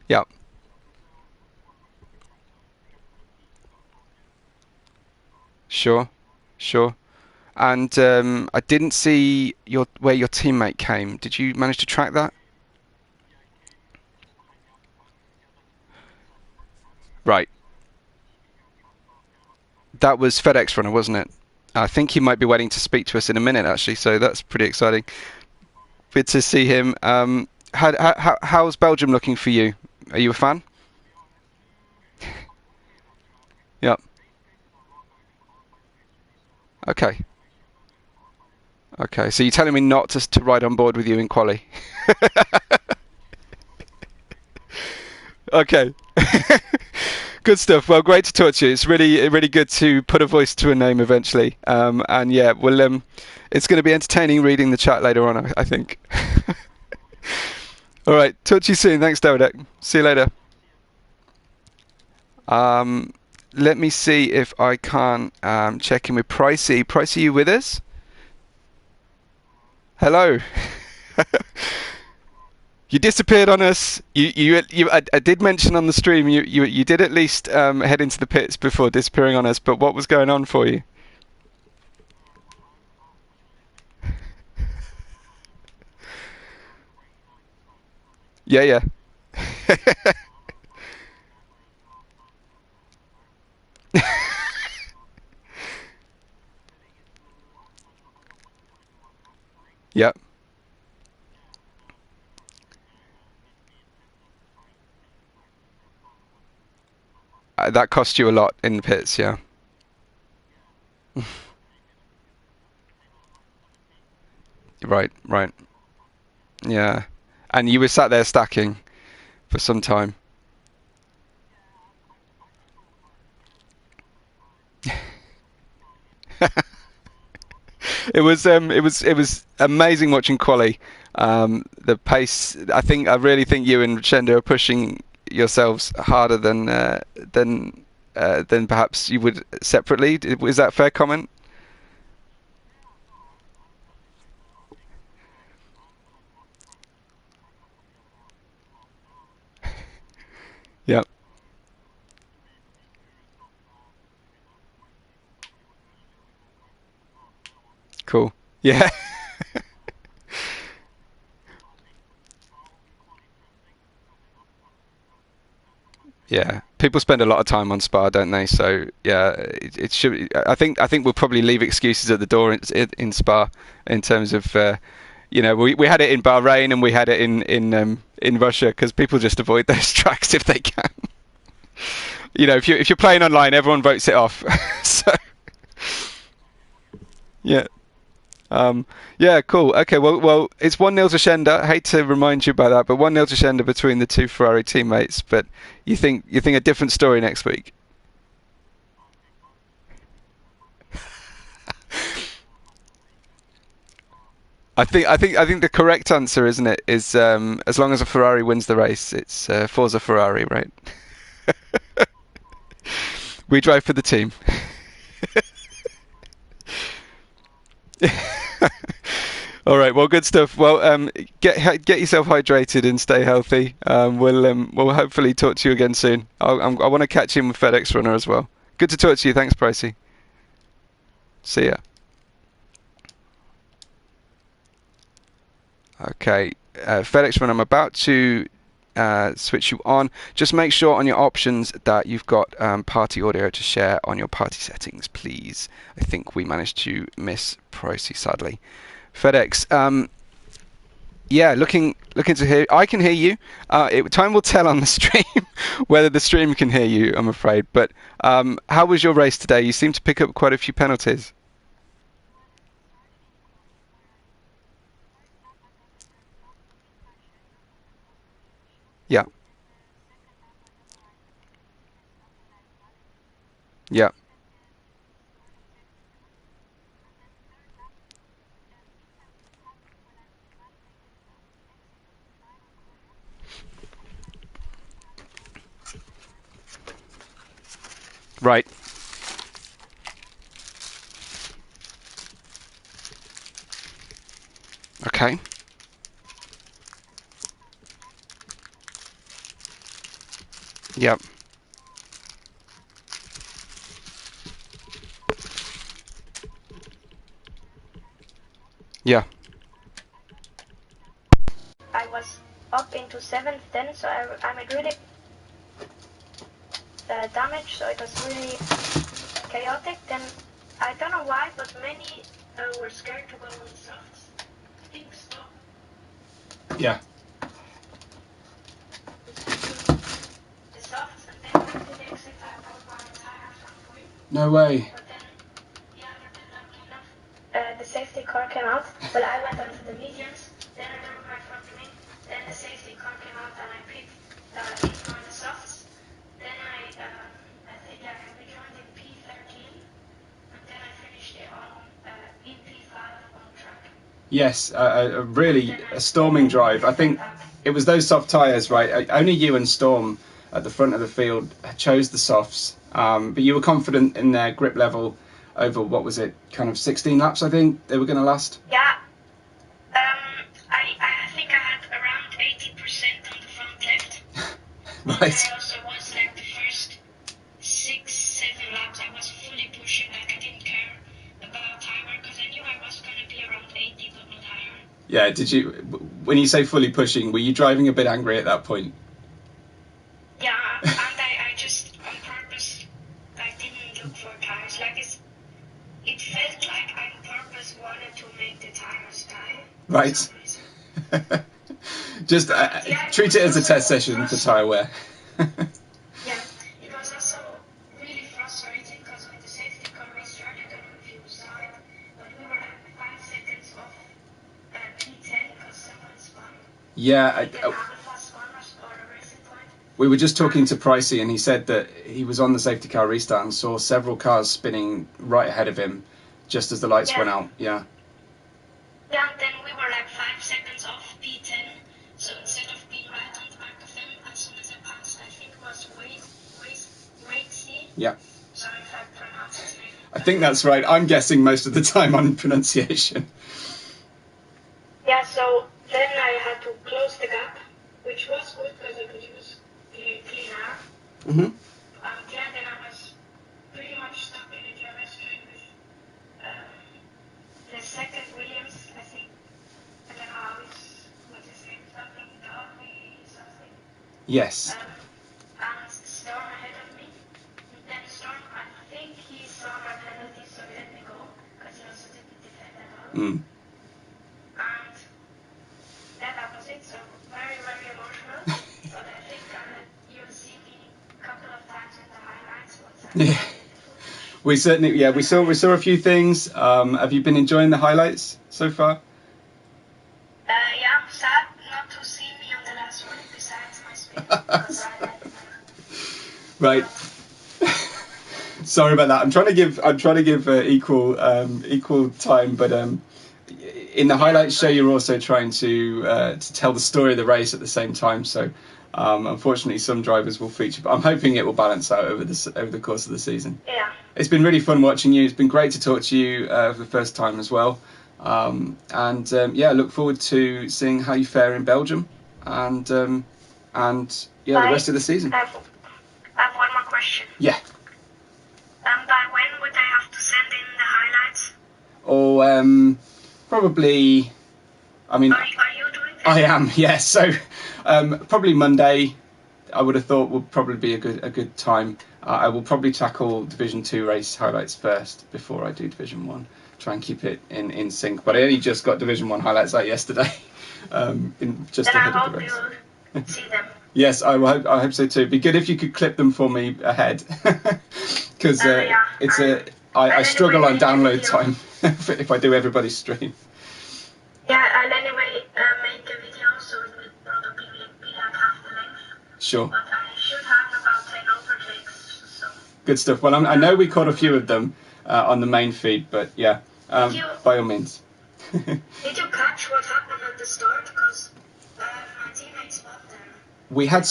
[SPEAKER 1] Yeah. Sure. Sure. And I didn't see where your teammate came. Did you manage to track that? Right. That was FedEx runner, wasn't it? I think he might be waiting to speak to us in a minute, actually. So that's pretty exciting. Good to see him. How's Belgium looking for you? Are you a fan? Yeah. Okay. Okay. So you're telling me not to ride on board with you in quali? Okay. Good stuff. Well, great to talk to you. It's really good to put a voice to a name eventually. And yeah, well, it's going to be entertaining reading the chat later on, I think. All right. Talk to you soon. Thanks, David. See you later. Um, Let me see if I can check in with Pricey. Pricey, you with us? Hello. You disappeared on us. I did mention on the stream you did at least head into the pits before disappearing on us. But what was going on for you? Yeah, yeah, yeah. That cost you a lot in the pits, yeah. Right, right. Yeah. And you were sat there stacking for some time. It was amazing watching quali. The pace. I really think you and Shendo are pushing yourselves harder than perhaps you would separately. Is that a fair comment? Yeah. Cool. Yeah. Yeah, people spend a lot of time on Spa, don't they? So yeah, it should. I think we'll probably leave excuses at the door in Spa in terms of, we had it in Bahrain and we had it in Russia because people just avoid those tracks if they can. If you're playing online, everyone votes it off. So yeah. Yeah, cool. Okay, well, it's 1-0 to Shenda. I hate to remind you about that, but 1-0 to Shenda between the two Ferrari teammates. But you think a different story next week? I think the correct answer, isn't it, is as long as a Ferrari wins the race, it's Forza Ferrari, right? We drive for the team. All right. Well, good stuff. Well, get yourself hydrated and stay healthy. We'll hopefully talk to you again soon. I want to catch in with FedEx Runner as well. Good to talk to you. Thanks, Pricey. See ya. Okay, FedEx Run, I'm about to switch you on. Just make sure on your options that you've got party audio to share on your party settings, please. I think we managed to miss Pricey, sadly. FedEx, yeah, looking to hear. I can hear you. Time will tell on the stream whether the stream can hear you, I'm afraid. But how was your race today? You seem to pick up quite a few penalties. Yeah, yeah, right. Okay. Yep. Yeah.
[SPEAKER 2] I was up into seventh then, so I made really damage, so it was really chaotic. Then I don't know why, but many were scared to go on softs. I think stop.
[SPEAKER 3] Yeah.
[SPEAKER 2] The softs, and then after the exit, I brought my tire front wheel.
[SPEAKER 3] No way.
[SPEAKER 2] But then, yeah, but then lucky enough, the safety car came out. But I went onto the mediums. Then I broke my front wing. Then the safety car came out, and I picked in for the softs. Then I think I rejoined in P13, and then I finished it on in P5 on track.
[SPEAKER 3] Yes, really a storming drive. I think it was those soft tyres, right? Only you and Storm at the front of the field chose the softs, but you were confident in their grip level over, what was it, kind of 16 laps, I think they were going to last?
[SPEAKER 2] Yeah. I think I had around 80% on the front left.
[SPEAKER 3] Right.
[SPEAKER 2] I also was like the first 6-7 laps, I was fully pushing, like I didn't care about timer because I knew I was going to be around 80 but not higher.
[SPEAKER 3] Yeah, when you say fully pushing, were you driving a bit angry at that point?
[SPEAKER 2] Yeah, and I just on purpose, I didn't look for tires. Like it felt like I on purpose wanted to make the tires die.
[SPEAKER 3] Right. Just treat it as a test session for tyre wear.
[SPEAKER 2] Yeah, it was also really frustrating because when the safety car restarted, I don't know if you saw it, but we were like 5 seconds off P10 because someone spun.
[SPEAKER 3] Yeah,
[SPEAKER 2] Alpha spun or a racing point.
[SPEAKER 3] we were just talking to Pricey, and he said that he was on the safety car restart and saw several cars spinning right ahead of him just as the lights went out. Yeah.
[SPEAKER 2] Yeah, then we were like 5 seconds off P10, so instead of being right on the back of them, as soon as I passed, I think it was Wade C.
[SPEAKER 3] Yeah.
[SPEAKER 2] Sorry if I pronounced his name.
[SPEAKER 3] I think that's right. I'm guessing most of the time on pronunciation.
[SPEAKER 2] Yeah, so then I had to close the gap, which was good because I could use clean air.
[SPEAKER 3] Mm-hmm.
[SPEAKER 2] Yeah, then I was pretty much stuck in a DRS train with the second Williams, I think. I don't know what his name is, something Doggy something.
[SPEAKER 3] Yes.
[SPEAKER 2] And Storm ahead of me. And then Storm, I think he saw my penalty, so he let me go because he also didn't defend at all.
[SPEAKER 3] Mm.
[SPEAKER 2] And yeah, that was it. So very, very emotional. But I think you'll see me a couple of times in the highlights once I
[SPEAKER 3] Yeah. We certainly, yeah, we saw a few things. Have you been enjoying the highlights so far?
[SPEAKER 2] Yeah, sad not to see me on the last one besides my spin because I had
[SPEAKER 3] Right. Sorry about that. I'm trying to give equal time, but in the highlights show, you're also trying to tell the story of the race at the same time. So unfortunately, some drivers will feature, but I'm hoping it will balance out over the course of the season.
[SPEAKER 2] Yeah.
[SPEAKER 3] It's been really fun watching you. It's been great to talk to you for the first time as well. Yeah, look forward to seeing how you fare in Belgium and yeah, the rest of the season.
[SPEAKER 2] I have one more question.
[SPEAKER 3] Yeah.
[SPEAKER 2] By when would I have to send in the highlights?
[SPEAKER 3] Or probably. I mean,
[SPEAKER 2] are you doing this?
[SPEAKER 3] I am. Yes. So probably Monday. I would have thought would probably be a good time. I will probably tackle Division 2 race highlights first before I do Division 1. Try and keep it in sync. But I only just got Division 1 highlights out yesterday. Just
[SPEAKER 2] then
[SPEAKER 3] ahead
[SPEAKER 2] I
[SPEAKER 3] of the
[SPEAKER 2] hope
[SPEAKER 3] race.
[SPEAKER 2] you'll see them.
[SPEAKER 3] Yes, I hope so too. It'd be good if you could clip them for me ahead, because
[SPEAKER 2] Yeah.
[SPEAKER 3] I struggle on
[SPEAKER 2] anyway,
[SPEAKER 3] download time if I do everybody's stream.
[SPEAKER 2] Yeah, I'll anyway make a video, so it will probably be like half the length.
[SPEAKER 3] Sure.
[SPEAKER 2] But I should have about 10 overtakes. So.
[SPEAKER 3] Good stuff. Well, I know we caught a few of them on the main feed, but yeah, by all means.
[SPEAKER 2] Did you catch what happened at the start? Because my teammates left there.
[SPEAKER 3] We had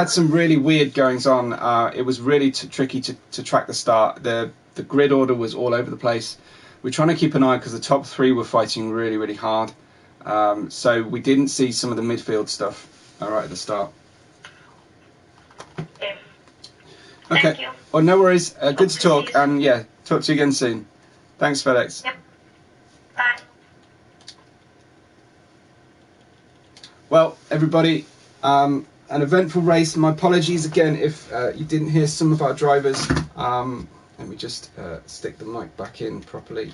[SPEAKER 3] some really weird goings on. It was really tricky to track the start. The grid order was all over the place. We're trying to keep an eye because the top three were fighting really, really hard. So we didn't see some of the midfield stuff right at the start.
[SPEAKER 2] Okay.
[SPEAKER 3] Okay.
[SPEAKER 2] Thank you.
[SPEAKER 3] Well, no worries. Good to talk, and yeah, talk to you again soon. Thanks, Felix.
[SPEAKER 2] Yep. Bye.
[SPEAKER 3] Well, everybody, an eventful race. My apologies again if you didn't hear some of our drivers. Let me just stick the mic back in properly.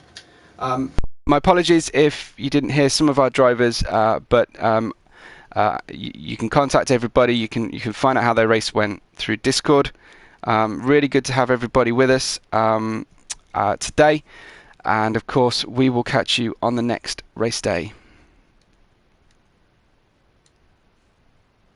[SPEAKER 3] My apologies if you didn't hear some of our drivers, but you can contact everybody. You can find out how their race went through Discord. Really good to have everybody with us today, and of course we will catch you on the next race day.